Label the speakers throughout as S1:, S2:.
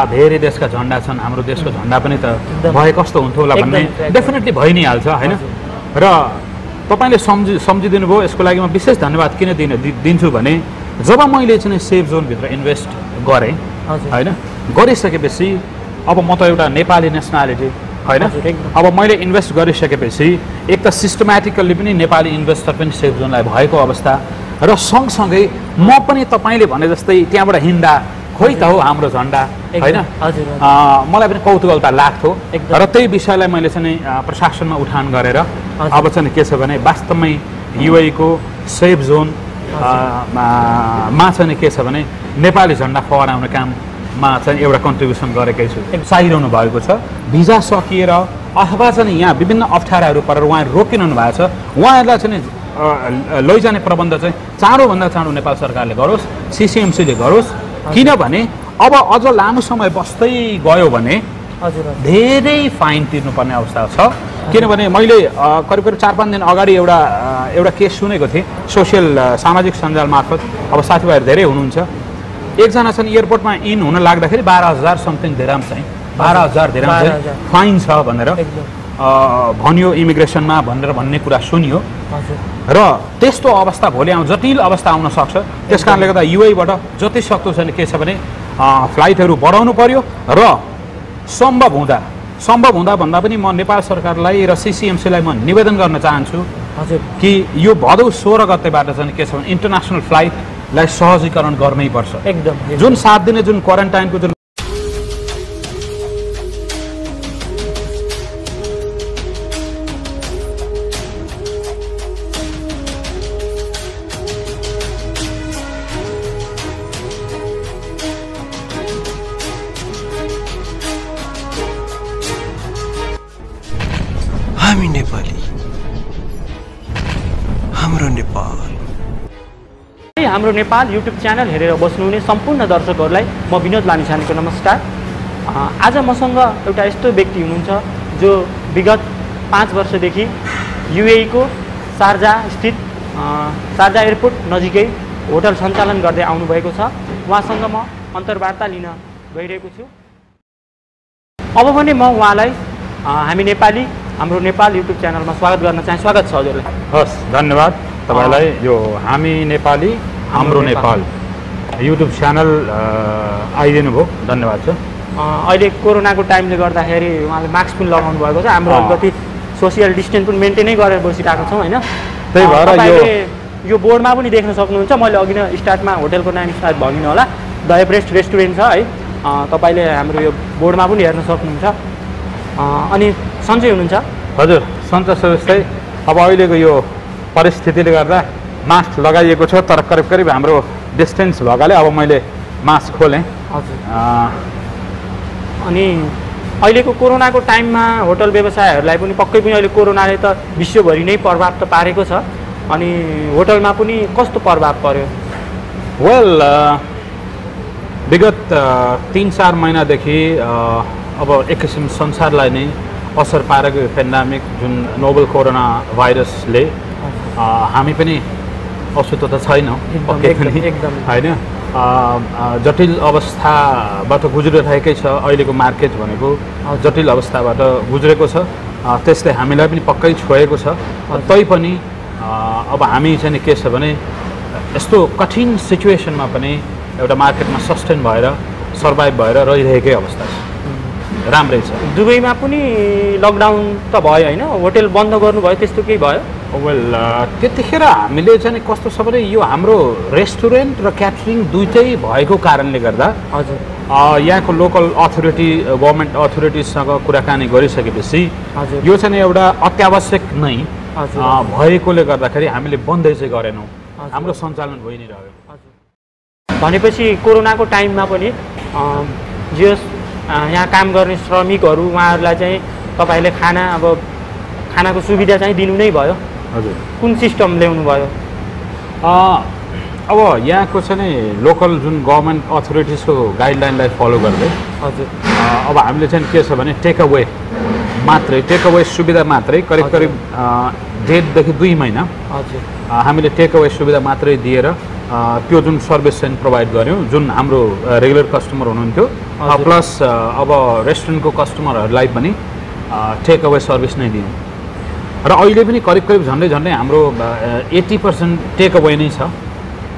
S1: धेरै देशका झन्डा छन्, हाम्रो देशको झन्डा पनि त भए कस्तो हुन्थ्यो होला भन्ने डेफिनेटली भइ नै हाल्छ हैन। र तपाईले सम्झिदिनु भयो, यसको लागि म विशेष धन्यवाद किन दिन्छु भने जब मैले चाहिँ सेफ जोन भित्र इन्भेस्ट गरेँ हैन, गरिसकेपछि अब म त एउटा नेपाली नेसनालिटी हैन, अब मैले इन्भेस्ट गरिसकेपछि एक त सिस्टमेटिकल्ली पनि नेपाली इन्भेस्टर पनि सेफ जोनलाई भएको अवस्था र सँगसँगै म पनि तपाईले भने जस्तै त्यहाँबाट हिँड्दा खोइ त हो हाम्रो झन्डा हैन, मलाई पनि कौतूहलता लाग्थ्यो र त्यही विषयलाई मैले चाहिँ प्रशासनमा उठान गरेर अब चाहिँ के छ भने वास्तवमै युए को सेफ जोन मा चाहिँ के छ भने नेपाली झन्डा फहराउने काममा चाहिँ एउटा कन्ट्रिब्युसन गरेकै छु। चाहिरहनु भएको छ, भिजा सकिएर अथवा चाहिँ यहाँ विभिन्न अप्ठ्याराहरू परेर उहाँहरू रोकिरहनु भएको छ, उहाँहरूलाई चाहिँ लैजाने प्रबन्ध चाहिँ चाँडोभन्दा चाँडो नेपाल सरकारले गरोस्, सिसिएमसीले गरोस्। किनभने अब अझ लामो समय बस्दै गयो भने धेरै फाइन तिर्नुपर्ने अवस्था छ। किनभने मैले करिब 4-5 दिन अगाडि एउटा केस सुनेको थिएँ सोसियल सामाजिक सञ्जाल मार्फत। अब साथीभाइहरू धेरै हुनुहुन्छ, एकजना चाहिँ एयरपोर्टमा इन हुन लाग्दाखेरि 12,000 समथिङ दिराम चाहिँ 12,000 दिराम चाहिँ फाइन छ भनेर भन्यो इमिग्रेसनमा भन्ने कुरा सुनियो। र त्यस्तो अवस्था भोलि जटिल अवस्था आउन सक्छ। त्यस कारणले गर्दा युएबाट जति सक्दो चाहिँ के छ भने फ्लाइटहरू बढाउनु पर्यो र सम्भव हुँदा भन्दा पनि म नेपाल सरकारलाई र सिसिएमसीलाई म निवेदन गर्न चाहन्छु कि यो भदौ 16 गतेबाट चाहिँ के छ भने इन्टरनेसनल फ्लाइटलाई सहजीकरण गर्नै पर्छ। एकदम जुन 7 दिने जुन क्वारेन्टाइनको जुन
S2: हामी नेपाली, हाम्रो नेपाल।
S3: हाम्रो नेपाल युट्युब च्यानल हेरेर बस्नुहुने सम्पूर्ण दर्शकहरूलाई म विनोद लामिछानेको नमस्कार। आज मसँग एउटा यस्तो व्यक्ति हुनुहुन्छ जो विगत 5 वर्षदेखि युए को शारजा स्थित शारजा एयरपोर्ट नजिकै होटल सञ्चालन गर्दै आउनुभएको छ। उहाँसँग म अन्तर्वार्ता लिन गइरहेको छु। अब भने म उहाँलाई हामी नेपाली हाम्रो नेपाल युट्युब च्यानलमा स्वागत गर्न चाहन्छु। स्वागत छ हजुरलाई।
S1: हस्, धन्यवाद तपाईलाई। यो हामी नेपाली हाम्रो नेपाल युट्युब च्यानल आइदिनु भयो, धन्यवाद छ।
S3: अहिले कोरोनाको टाइमले गर्दाखेरि उहाँले मास्क पनि लगाउनु भएको छ। हाम्रो अलिकति सोसियल डिस्टेन्स पनि मेन्टेनै गरेर बसिरहेको छौँ होइन।
S1: त्यही भएर
S3: यो बोर्डमा पनि देख्न सक्नुहुन्छ, मैले अघि नै स्टार्टमा होटलको नाम सायद भनिनँ होला, द एभरेस्ट रेस्टुरेन्ट छ है। तपाईँले हाम्रो यो बोर्डमा पनि हेर्न सक्नुहुन्छ। अनि सन्चै हुनुहुन्छ?
S1: हजुर, सन्चै सुस्तै। अब अहिलेको यो परिस्थितिले गर्दा मास्क लगाइएको छ, तर करिब हाम्रो डिस्टेन्स भएकाले अब मैले मास्क खोलेँ।
S3: हजुर। अनि अहिलेको कोरोनाको टाइममा होटल व्यवसायहरूलाई पनि पक्कै पनि अहिले कोरोनाले त विश्वभरि नै प्रभाव त पारेको छ। अनि होटलमा पनि कस्तो प्रभाव पर्यो?
S1: वेल, विगत 3-4 महिनादेखि अब एक किसिम संसारलाई नै असर पारेको पेन्डामिक जुन नोबल कोरोना भाइरसले हामी पनि अशुद्ध त छैनौँ एकदम होइन। जटिल अवस्थाबाट गुज्रिरहेकै छ। अहिलेको मार्केट भनेको जटिल अवस्थाबाट गुज्रेको छ, त्यसले हामीलाई पनि पक्कै छोएको छ। तैपनि अब हामी चाहिँ के छ भने यस्तो कठिन सिचुएसनमा पनि एउटा मार्केटमा सस्टेन भएर सर्भाइभ भएर रहिरहेकै अवस्था छ। राम्रै छ।
S3: दुबईमा पनि लकडाउन त भयो होइन, होटल बन्द गर्नुभयो, त्यस्तो केही भयो?
S1: वेल, त्यतिखेर हामीले चाहिँ कस्तो छ भने यो हाम्रो रेस्टुरेन्ट र क्याटरिङ दुइटै भएको कारणले गर्दा
S3: हजुर
S1: यहाँको लोकल अथोरिटी गभर्मेन्ट अथोरिटीसँग कुराकानी गरिसकेपछि यो चाहिँ एउटा अत्यावश्यक नै भएकोले गर्दाखेरि हामीले बन्दै चाहिँ गरेनौँ, हाम्रो सञ्चालन भइ नै रह्यो।
S3: भनेपछि कोरोनाको टाइममा पनि जे यहाँ काम गर्ने श्रमिकहरू उहाँहरूलाई चाहिँ तपाईँले खानाको सुविधा चाहिँ दिनु नै भयो?
S1: हजुर।
S3: कुन सिस्टम ल्याउनु भयो?
S1: अब यहाँको चाहिँ लोकल जुन गभर्मेन्ट अथोरिटिजको गाइडलाइनलाई फलो गर्दै
S3: हजुर
S1: अब हामीले चाहिँ के छ भने टेक अवे सुविधा मात्रै करिब 1.5 देखि 2 महिना
S3: हजुर
S1: हामीले टेक अवे सुविधा मात्रै दिएर त्यो जुन सर्भिस चाहिँ प्रोभाइड गऱ्यौँ जुन हाम्रो रेगुलर कस्टमर हुनुहुन्थ्यो प्लस अब रेस्टुरेन्टको कस्टमरहरूलाई पनि टेक अवे सर्भिस नै दियौँ र अहिले पनि करिब करिब झन्डै झन्डै हाम्रो 80% टेक अवे नै छ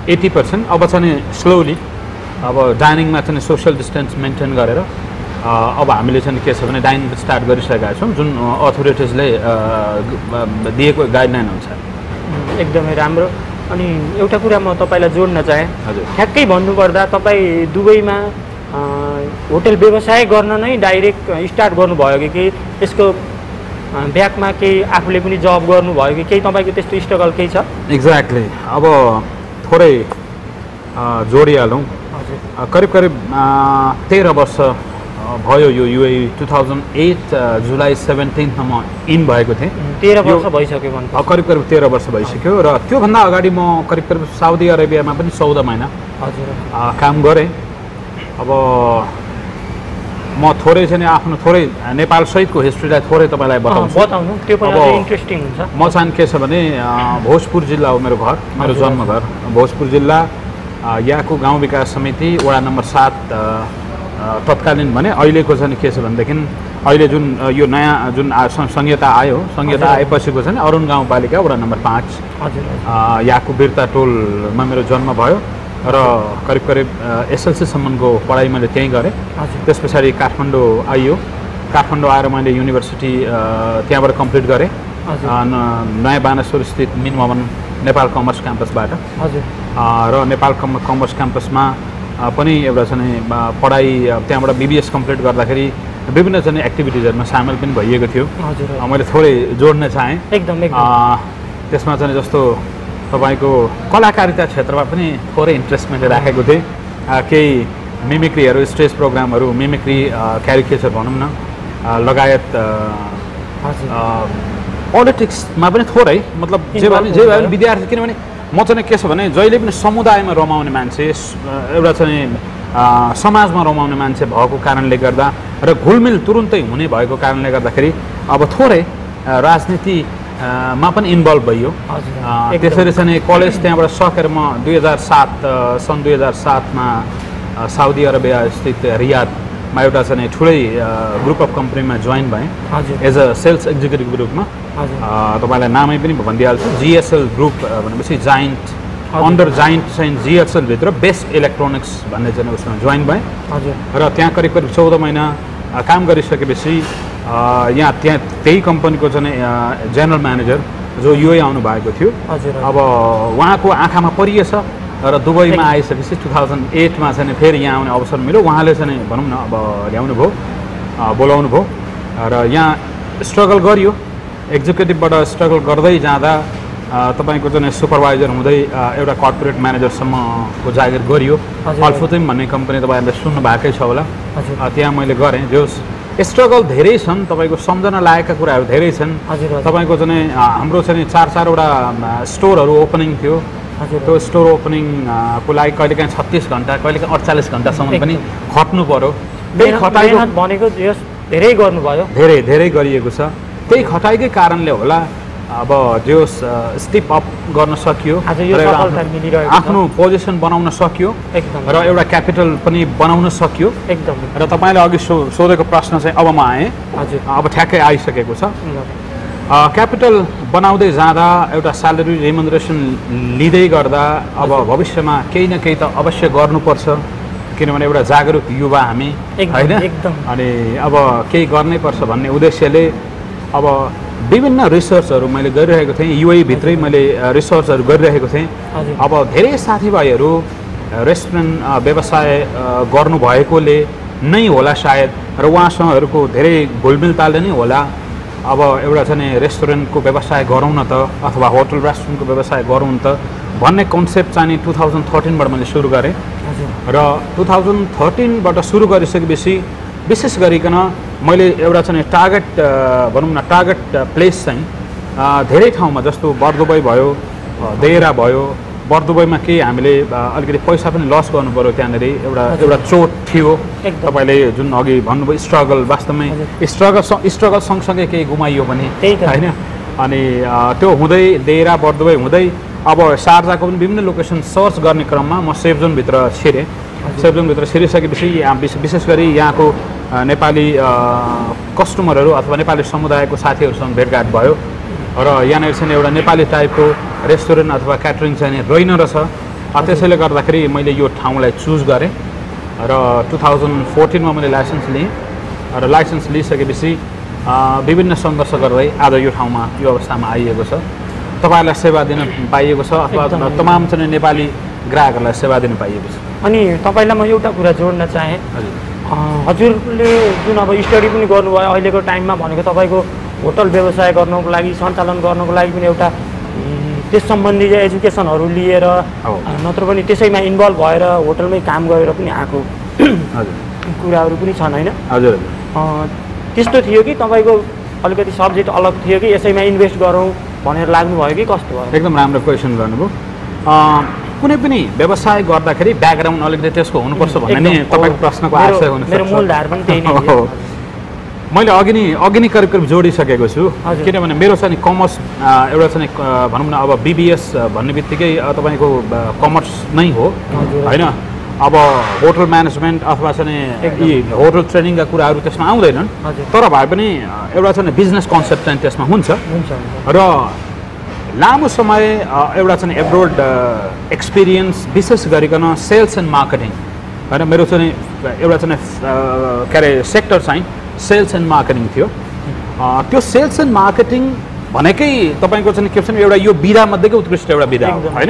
S1: 80%। अब चाहिँ स्लोली अब डाइनिङमा चाहिँ सोसियल डिस्टेन्स मेन्टेन गरेर अब हामीले चाहिँ के छ भने डाइनिङ स्टार्ट गरिसकेका छौँ जुन अथोरिटिजले दिएको गाइडलाइन हुन्छ।
S3: एकदमै राम्रो। अनि एउटा कुरा म तपाईँलाई जोड्न चाहेँ,
S1: हजुर
S3: ठ्याक्कै भन्नुपर्दा तपाईँ दुबईमा होटल व्यवसाय गर्न नै डाइरेक्ट स्टार्ट गर्नुभयो कि यसको ब्याकमा केही आफूले पनि जब गर्नुभयो कि केही तपाईँको त्यस्तो स्ट्रगल केही छ?
S1: एक्ज्याक्टली। अब थोरै जोडिहालौँ, करिब करिब 13 वर्ष भयो यो युएई 2008 जुलाई 17 म इन भएको थिएँ।
S3: 13 वर्ष भइसक्यो भन्छ?
S1: करिब करिब 13 वर्ष भइसक्यो र त्योभन्दा अगाडि म करिब करिब साउदी अरेबियामा पनि 14 महिना काम गरेँ। अब म थोरै चाहिँ आफ्नो थोरै नेपाल सहितको हिस्ट्रीलाई थोरै तपाईँलाई बताउँछु।
S3: त्यो पनि इन्ट्रेस्टिङ हुन्छ।
S1: म चाहिँ के छ भने भोजपुर जिल्ला हो मेरो घर, मेरो जन्मघर भोजपुर जिल्ला। यहाँको गाउँ विकास समिति वडा नम्बर 7 तत्कालीन भने अहिलेको चाहिँ के छ भनेदेखि अहिले जुन यो नयाँ जुन संहिता आयो, संहिता आएपछिको चाहिँ अरुण गाउँपालिका वडा नम्बर 5 यहाँको बिर्ता टोलमा मेरो जन्म भयो र करिब करिब एसएलसीसम्मको पढाइ मैले त्यहीँ गरेँ। त्यस पछाडि काठमाडौँ आइयो, काठमाडौँ आएर मैले युनिभर्सिटी त्यहाँबाट कम्प्लिट गरेँ नयाँ बानेश्वर स्थित मिन भवन नेपाल कमर्स क्याम्पसबाट। र नेपाल कमर्स क्याम्पसमा पनि एउटा चाहिँ पढाइ त्यहाँबाट बिबिएस कम्प्लिट गर्दाखेरि विभिन्न चाहिँ एक्टिभिटिजहरूमा सामेल पनि भइएको थियो। मैले थोरै जोड्न चाहेँ
S3: एकदम।
S1: त्यसमा चाहिँ जस्तो तपाईँको कलाकारिता क्षेत्रमा पनि थोरै इन्ट्रेस्ट मैले राखेको थिएँ। केही मिमिक्रीहरू, स्टेज प्रोग्रामहरू, मिमिक्री क्यारिकेचर भनौँ न, लगायत पोलिटिक्समा पनि थोरै, मतलब जे भए पनि विद्यार्थी, किनभने म चाहिँ के छ भने जहिले पनि समुदायमा रमाउने मान्छे, एउटा चाहिँ समाजमा रमाउने मान्छे भएको कारणले गर्दा र घुलमिल तुरुन्तै हुने भएको कारणले गर्दाखेरि अब थोरै राजनीतिमा पनि इन्भल्भ भइयो। त्यसरी चाहिँ कलेज त्यहाँबाट सकेर म 2007मा साउदी अरेबिया स्थित रियादमा एउटा चाहिँ ठुलै ग्रुप अफ कम्पनीमा जोइन भएँ एज अ सेल्स एक्जिक्युटिभ ग्रुपमा। तपाईँलाई नामै पनि भनिदिइहाल्छु, जिएसएल ग्रुप भनेपछि जाइन्ट, अन्डर जाइन्ट चाहिँ जिएसएलभित्र बेस्ट इलेक्ट्रोनिक्स भन्ने चाहिँ उसमा जोइन भएँ र त्यहाँ करिब करिब 14 महिना काम गरिसकेपछि यहाँ त्यही कम्पनीको चाहिँ जेनरल म्यानेजर जो युए आउनु भएको थियो, अब उहाँको आँखामा परिएछ र दुबईमा आइसकेपछि 2008मा चाहिँ फेरि यहाँ आउने अवसर मिल्यो। उहाँले चाहिँ भनौँ न अब ल्याउनु भयो, बोलाउनु भयो र यहाँ स्ट्रगल गरियो। एक्जिक्युटिभबाट स्ट्रगल गर्दै जाँदा तपाईँको चाहिँ सुपरभाइजर हुँदै एउटा कर्पोरेट म्यानेजरसम्मको जागिर गरियो। अल्फुतिम भन्ने कम्पनी तपाईँहरूले सुन्नु भएकै छ होला, त्यहाँ मैले गरेँ। जो स्ट्रगल धेरै छन्, तपाईँको सम्झना लागेका कुराहरू धेरै छन्। तपाईँको चाहिँ हाम्रो चाहिँ 4-4वटा स्टोरहरू ओपनिङ थियो। त्यो स्टोर ओपनिङको लागि कहिलेकाहीँ 36 घन्टा, कहिलेकाहीँ 48 घन्टासम्म पनि खट्नु पर्यो। त्यही खटाइको
S3: भनेको धेरै गर्नुभयो,
S1: धेरै गरिएको छ। त्यही खटाइकै कारणले होला अब जो स्टेप अप गर्न सकियो, आफ्नो पोजिसन बनाउन सकियो र एउटा क्यापिटल पनि बनाउन सकियो। र तपाईँले अघि सोधेको प्रश्न चाहिँ अब म आएँ, अब ठ्याक्कै आइसकेको छ। क्यापिटल बनाउँदै जाँदा एउटा स्यालेरी रेमुनरेसन लिँदै गर्दा अब भविष्यमा केही न केही त अवश्य गर्नुपर्छ, किनभने एउटा जागरुक युवा हामी होइन, अनि अब केही गर्नै पर्छ भन्ने उद्देश्यले अब विभिन्न रिसर्चहरू मैले गरिरहेको थिएँ। युए भित्रै मैले रिसर्चहरू गरिरहेको थिएँ। अब धेरै साथीभाइहरू रेस्टुरेन्ट व्यवसाय गर्नुभएकोले नै होला सायद, र उहाँसँगहरूको धेरै घुलमिलतालले नै होला अब एउटा चाहिँ रेस्टुरेन्टको व्यवसाय गरौँ न त, अथवा होटल रेस्टुरेन्टको व्यवसाय गरौँ न त भन्ने कन्सेप्ट चाहिँ 2013बाट मैले सुरु गरेँ। र 2013बाट सुरु गरिसकेपछि विशेष गरिकन मैले एउटा चाहिँ टार्गेट भनौँ न, टार्गेट प्लेस चाहिँ धेरै ठाउँमा, जस्तो बर्दुबई भयो, देरा भयो। बर्दुबईमा केही हामीले अलिकति पैसा पनि लस गर्नु पऱ्यो, त्यहाँनिर एउटा चोट थियो। तपाईँले जुन अघि भन्नुभयो स्ट्रगल, वास्तवमै स्ट्रगल सँगसँगै केही गुमाइयो भने होइन। अनि त्यो हुँदै देरा बर्दुबई हुँदै अब शारजाको पनि विभिन्न लोकेसन सर्च गर्ने क्रममा म सेफ जोनभित्र छिरेँ। सेफ जोनभित्र छिरिसकेपछि यहाँ विशेष गरी यहाँको नेपाली कस्टमरहरू अथवा नेपाली समुदायको साथीहरूसँग भेटघाट भयो र यहाँनिर चाहिँ एउटा नेपाली टाइपको रेस्टुरेन्ट अथवा क्याटरिङ चाहिँ रहेन रहेछ। त्यसैले गर्दाखेरि मैले यो ठाउँलाई चुज गरेँ र 2014 मा मैले लाइसेन्स लिएँ र लाइसेन्स लिइसकेपछि विभिन्न सङ्घर्ष गर्दै आज यो ठाउँमा यो अवस्थामा आइएको छ। तपाईँहरूलाई सेवा दिन पाइएको छ अथवा तमाम चाहिँ नेपाली ग्राहकहरूलाई सेवा दिन पाइएको छ।
S3: अनि तपाईँलाई म एउटा कुरा जोड्न चाहेँ, हजुरले जुन अब स्टडी पनि गर्नुभयो अहिलेको टाइममा भनेको तपाईँको होटल व्यवसाय गर्नको लागि सञ्चालन गर्नको लागि पनि एउटा त्यस सम्बन्धी एजुकेसनहरू लिएर नत्र पनि त्यसैमा इन्भल्भ भएर होटलमै काम गरेर पनि आएको कुराहरू पनि छन् होइन?
S1: हजुर।
S3: त्यस्तो थियो कि तपाईँको अलिकति सब्जेक्ट अलग थियो कि यसैमा इन्भेस्ट गरौँ भनेर लाग्नुभयो कि कस्तो भयो?
S1: एकदम राम्रो क्वेसन गर्नुभयो। कुनै पनि व्यवसाय गर्दाखेरि ब्याकग्राउन्ड अलिकति त्यसको हुनुपर्छ भन्ने नै तपाईँको प्रश्नको आशय हुनुपर्छ।
S3: मेरो मूलधार पनि त्यही नै हो।
S1: मैले अघि नै करिब जोडिसकेको छु, किनभने मेरो चाहिँ कमर्स एउटा चाहिँ भनौँ न अब BBS भन्ने बित्तिकै तपाईँको कमर्स नै हो होइन। अब होटल म्यानेजमेन्ट अथवा चाहिँ होटल ट्रेनिङका कुराहरू त्यसमा आउँदैनन्, तर भए पनि एउटा चाहिँ बिजनेस कन्सेप्ट चाहिँ त्यसमा हुन्छ र लामो समय एउटा चाहिँ एब्रोड एक्सपिरियन्स विशेष गरिकन सेल्स एन्ड मार्केटिङ होइन। मेरो चाहिँ एउटा चाहिँ के अरे सेक्टर चाहिँ सेल्स एन्ड मार्केटिङ थियो। त्यो सेल्स एन्ड मार्केटिङ भनेकै तपाईँको चाहिँ के भन्छ एउटा यो विधामध्येकै उत्कृष्ट एउटा विधा हो होइन।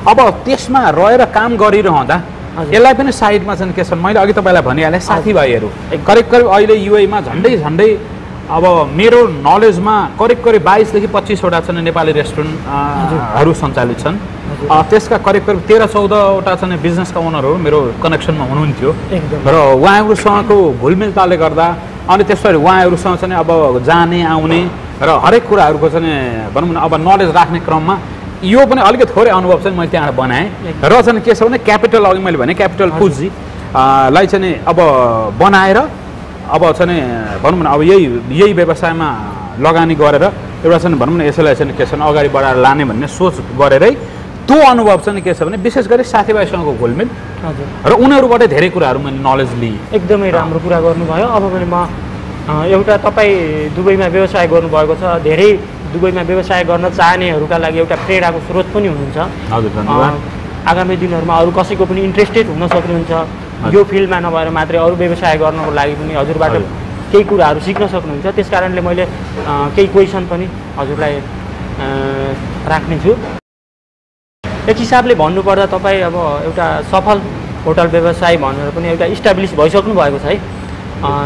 S1: अब त्यसमा रहेर काम गरिरहँदा यसलाई पनि साइडमा चाहिँ के छ, मैले अघि तपाईँलाई भनिहालेँ साथीभाइहरू करिब अहिले युएमा झन्डै अब मेरो नलेजमा करिब 22 देखि 25 वटा चाहिँ नेपाली रेस्टुरेन्टहरू सञ्चालित छन्। त्यसका करिब 13-14 वटा चाहिँ बिजनेसका ओनरहरू मेरो कनेक्सनमा हुनुहुन्थ्यो र उहाँहरूसँगको घुलमिलताले गर्दा अनि त्यसरी उहाँहरूसँग चाहिँ अब जाने आउने र हरेक कुराहरूको चाहिँ भनौँ न अब नलेज राख्ने क्रममा यो पनि अलिकति थोरै अनुभव चाहिँ मैले त्यहाँ बनाएँ र चाहिँ के छ भने क्यापिटल अघि मैले भने क्यापिटल पुँजी लाई चाहिँ अब बनाएर अब चाहिँ भनौँ न अब यही व्यवसायमा लगानी गरेर एउटा चाहिँ भनौँ न यसैलाई चाहिँ के छ भने अगाडि बढाएर लाने भन्ने सोच गरेरै त्यो अनुभव चाहिँ के छ भने विशेष गरी साथीभाइसँगको घुलमिल र उनीहरूबाट धेरै कुराहरू मैले नलेज लिएँ।
S3: एकदमै राम्रो कुरा गर्नुभयो। अब भने म एउटा तपाईँ दुबईमा व्यवसाय गर्नुभएको छ, धेरै दुबईमा व्यवसाय गर्न चाहनेहरूका लागि एउटा प्रेरणाको स्रोत पनि हुनुहुन्छ।
S1: हजुर धन्यवाद।
S3: आगामी दिनहरूमा अरू कसैको पनि इन्ट्रेस्टेड हुन सक्नुहुन्छ यो फिल्डमा नभएर मात्रै अरू व्यवसाय गर्नको लागि पनि हजुरबाट केही कुराहरू सिक्न सक्नुहुन्छ। त्यस कारणले मैले केही क्वेसन पनि हजुरलाई राख्नेछु। एक हिसाबले भन्नुपर्दा तपाईँ अब एउटा सफल होटल व्यवसाय भनेर पनि एउटा इस्टाब्लिस भइसक्नु भएको छ है।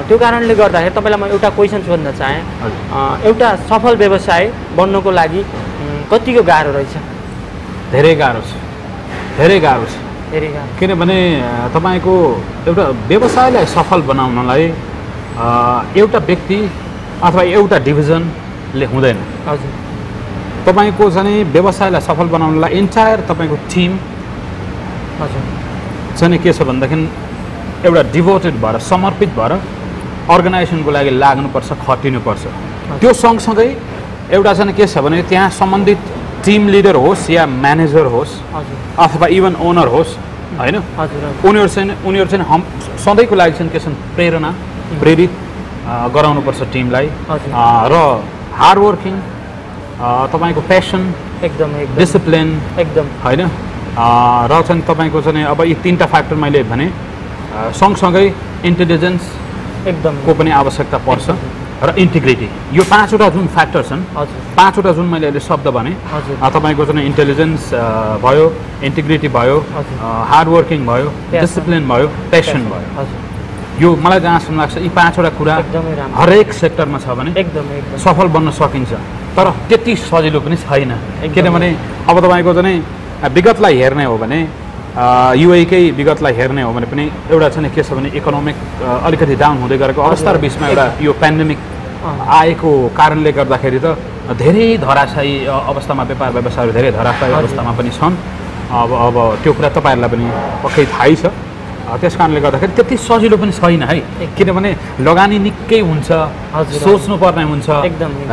S3: त्यो कारणले गर्दाखेरि तपाईँलाई म एउटा क्वेसन सोध्न चाहेँ, एउटा सफल व्यवसाय बन्नको लागि कतिको गाह्रो रहेछ?
S1: धेरै गाह्रो छ। किनभने तपाईँको एउटा व्यवसायलाई सफल बनाउनलाई एउटा व्यक्ति अथवा एउटा डिभिजनले हुँदैन।
S3: हजुर।
S1: तपाईँको चाहिँ व्यवसायलाई सफल बनाउनलाई इन्टायर तपाईँको टिम
S3: हजुर
S1: चाहिँ के छ भनेदेखि एउटा डिभोटेड भएर समर्पित भएर अर्गनाइजेसनको लागि लाग्नुपर्छ, खटिनुपर्छ। त्यो सँगसँगै एउटा चाहिँ के छ भने त्यहाँ सम्बन्धित टिम लिडर होस् या म्यानेजर होस् अथवा इभन ओनर होस् होइन, उनीहरू चाहिँ सधैँको लागि चाहिँ के छन् प्रेरित गराउनुपर्छ टिमलाई र हार्ड वर्किङ तपाईँको प्यासन
S3: एकदम
S1: डिसिप्लिन
S3: एकदम
S1: होइन र चाहिँ तपाईँको चाहिँ अब यी 3टा फ्याक्टर मैले भने सँगसँगै इन्टेलिजेन्स एकदमको पनि आवश्यकता पर्छ र इन्टिग्रिटी। यो 5वटा जुन फ्याक्टर छन्, 5वटा जुन मैले अहिले शब्द भने तपाईँको चाहिँ इन्टेलिजेन्स भयो, इन्टिग्रिटी भयो, हार्ड वर्किङ भयो, डिसिप्लिन भयो, प्यासन भयो। यो मलाई जहाँसम्म लाग्छ यी 5वटा कुरा हरेक सेक्टरमा छ भने एकदम सफल बन्न सकिन्छ। तर त्यति सजिलो पनि छैन, किनभने अब तपाईँको चाहिँ विगतलाई हेर्ने हो भने युएकै विगतलाई हेर्ने हो भने पनि एउटा चाहिँ के छ भने इकोनोमिक अलिकति डाउन हुँदै गरेको अवस्था र बिचमा एउटा यो पेन्डेमिक आएको कारणले गर्दाखेरि त धेरै धराशायी अवस्थामा व्यापार व्यवसायहरू धेरै धराशायी अवस्थामा पनि छन्। अब त्यो कुरा तपाईँहरूलाई पनि पक्कै थाहै छ। त्यस कारणले गर्दाखेरि त्यति सजिलो पनि छैन है, किनभने लगानी निकै हुन्छ, सोच्नुपर्ने हुन्छ,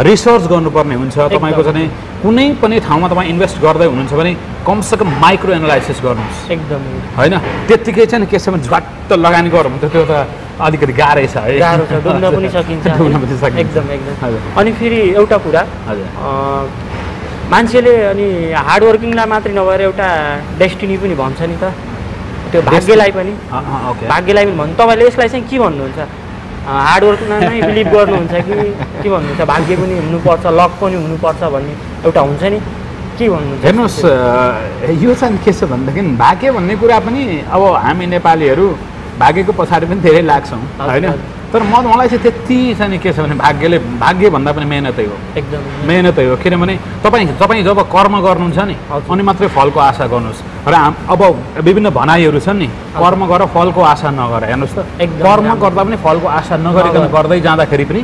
S1: रिसर्च गर्नुपर्ने हुन्छ। तपाईँको चाहिँ कुनै पनि ठाउँमा तपाईँ इन्भेस्ट गर्दै हुनुहुन्छ भने कमसेकम माइक्रो एनालाइसिस गर्नुहोस्,
S3: एकदमै
S1: होइन? त्यत्तिकै चाहिँ के छ भने झट्ट लगानी गरौँ त त्यो त अलिकति गाह्रै छ है,
S3: गाह्रो छ, डुब्न पनि सकिन्छ, एकदम एकदम। अनि फेरि एउटा कुरा, मान्छेले अनि हार्डवर्किङलाई मात्रै नभएर एउटा डेस्टिनी पनि भन्छ नि त, त्यो भाग्यलाई पनि पनि भन्नु। तपाईँले यसलाई चाहिँ के भन्नुहुन्छ? हार्डवर्कमा नै बिलिभ गर्नुहुन्छ कि भन्नुहुन्छ भाग्य पनि हुनुपर्छ, लक पनि हुनुपर्छ भन्ने एउटा हुन्छ नि, के भन्नुहुन्छ?
S1: हेर्नुहोस्, यो चाहिँ के छ भनेदेखि भाग्य भन्ने कुरा पनि अब हामी नेपालीहरू भाग्यको पछाडि पनि धेरै लाग्छौँ, होइन? तर मलाई चाहिँ त्यति चाहिँ के छ भने भाग्य भन्दा पनि मेहनतै हो,
S3: एकदम
S1: मेहनतै हो। किनभने तपाईँ जब कर्म गर्नुहुन्छ नि अनि मात्रै फलको आशा गर्नुहोस्। र अब विभिन्न भनाइहरू छन् नि, कर्म गर फलको आशा नगर। हेर्नुहोस् त, कर्म गर्दा पनि फलको आशा नगरिकन गर्दै जाँदाखेरि पनि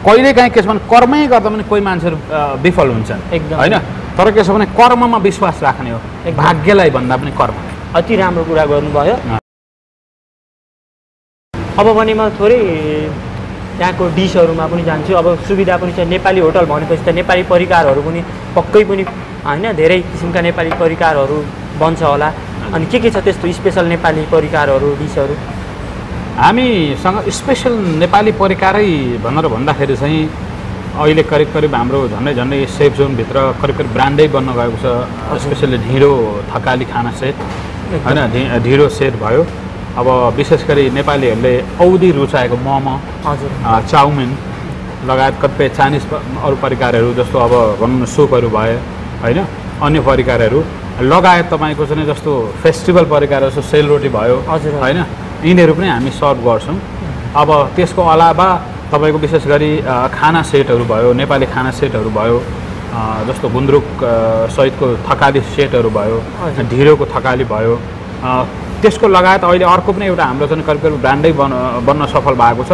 S1: कहिलेकाहीँ के छ भने कर्मै गर्दा पनि कोही मान्छेहरू विफल हुन्छन्, होइन? तर के छ भने कर्ममा विश्वास राख्ने हो, भाग्यलाई भन्दा पनि कर्म।
S3: अति राम्रो कुरा गर्नुभयो। अब भने म थोरै त्यहाँको डिसहरूमा पनि जान्छु। अब सुविधा पनि छ, नेपाली होटल भनेपछि त नेपाली परिकारहरू पनि पक्कै पनि होइन, धेरै किसिमका नेपाली परिकारहरू बन्छ होला। अनि के छ त्यस्तो स्पेसल नेपाली परिकारहरू, डिसहरू?
S1: हामीसँग स्पेसल नेपाली परिकारै भनेर भन्दाखेरि चाहिँ अहिले करिब हाम्रो झन्डै सेफ जोनभित्र करिब ब्रान्डै बन्न गएको छ। स्पेसली ढिँडो थकाली खाना सेट, होइन? ढिँडो सेट भयो। अब विशेष गरी नेपालीहरूले औधी रुचाएको मोमो, चाउमिन लगायत कतिपय चाइनिज अरू परिकारहरू जस्तो अब भनौँ न सुपहरू भयो, होइन? अन्य परिकारहरू लगायत तपाईँको चाहिँ जस्तो फेस्टिभल परिकार जस्तो सेलरोटी भयो, होइन? यिनीहरू पनि हामी सर्भ गर्छौँ। अब त्यसको अलावा तपाईँको विशेष गरी खाना सेटहरू भयो, नेपाली खाना सेटहरू भयो, जस्तो गुन्द्रुक सहितको थकाली सेटहरू भयो, ढिँडोको थकाली भयो। त्यसको लगायत अहिले अर्को पनि एउटा हाम्रो चाहिँ करिब ब्रान्डै बन्न सफल भएको छ,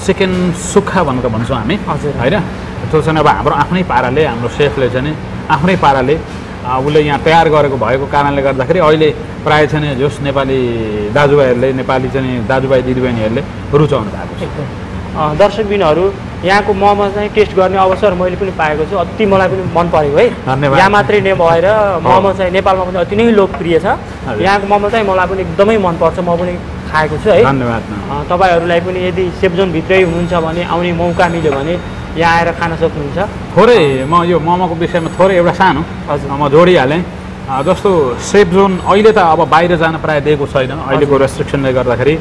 S1: चिकन सुक्खा भनेर भन्छौँ हामी, होइन? त्यो चाहिँ अब हाम्रो आफ्नै पाराले, हाम्रो सेफले चाहिँ आफ्नै पाराले उसले यहाँ तयार गरेको भएको कारणले गर्दाखेरि अहिले प्रायः चाहिँ जस नेपाली दाजुभाइहरूले, नेपाली चाहिँ दाजुभाइ दिदीबहिनीहरूले रुचाउनु भएको छ।
S3: दर्शकबिनहरू, यहाँको मोमो चाहिँ टेस्ट गर्ने अवसर मैले पनि पाएको छु, अति मलाई पनि मन परेको है। यहाँ मात्रै नभएर मोमो चाहिँ नेपालमा पनि अति नै लोकप्रिय छ। यहाँको मोमो चाहिँ मलाई पनि एकदमै मनपर्छ, म पनि खाएको छु है।
S1: धन्यवाद।
S3: तपाईँहरूलाई पनि यदि सेफ जोनभित्रै हुनुहुन्छ भने, आउने मौका मिल्यो भने यहाँ आएर खान सक्नुहुन्छ।
S1: थोरै म यो मोमोको विषयमा थोरै एउटा सानो म जोडिहालेँ। जस्तो सेफ जोन अहिले त अब बाहिर जान प्रायः दिएको छैन अहिलेको रेस्ट्रिक्सनले गर्दाखेरि,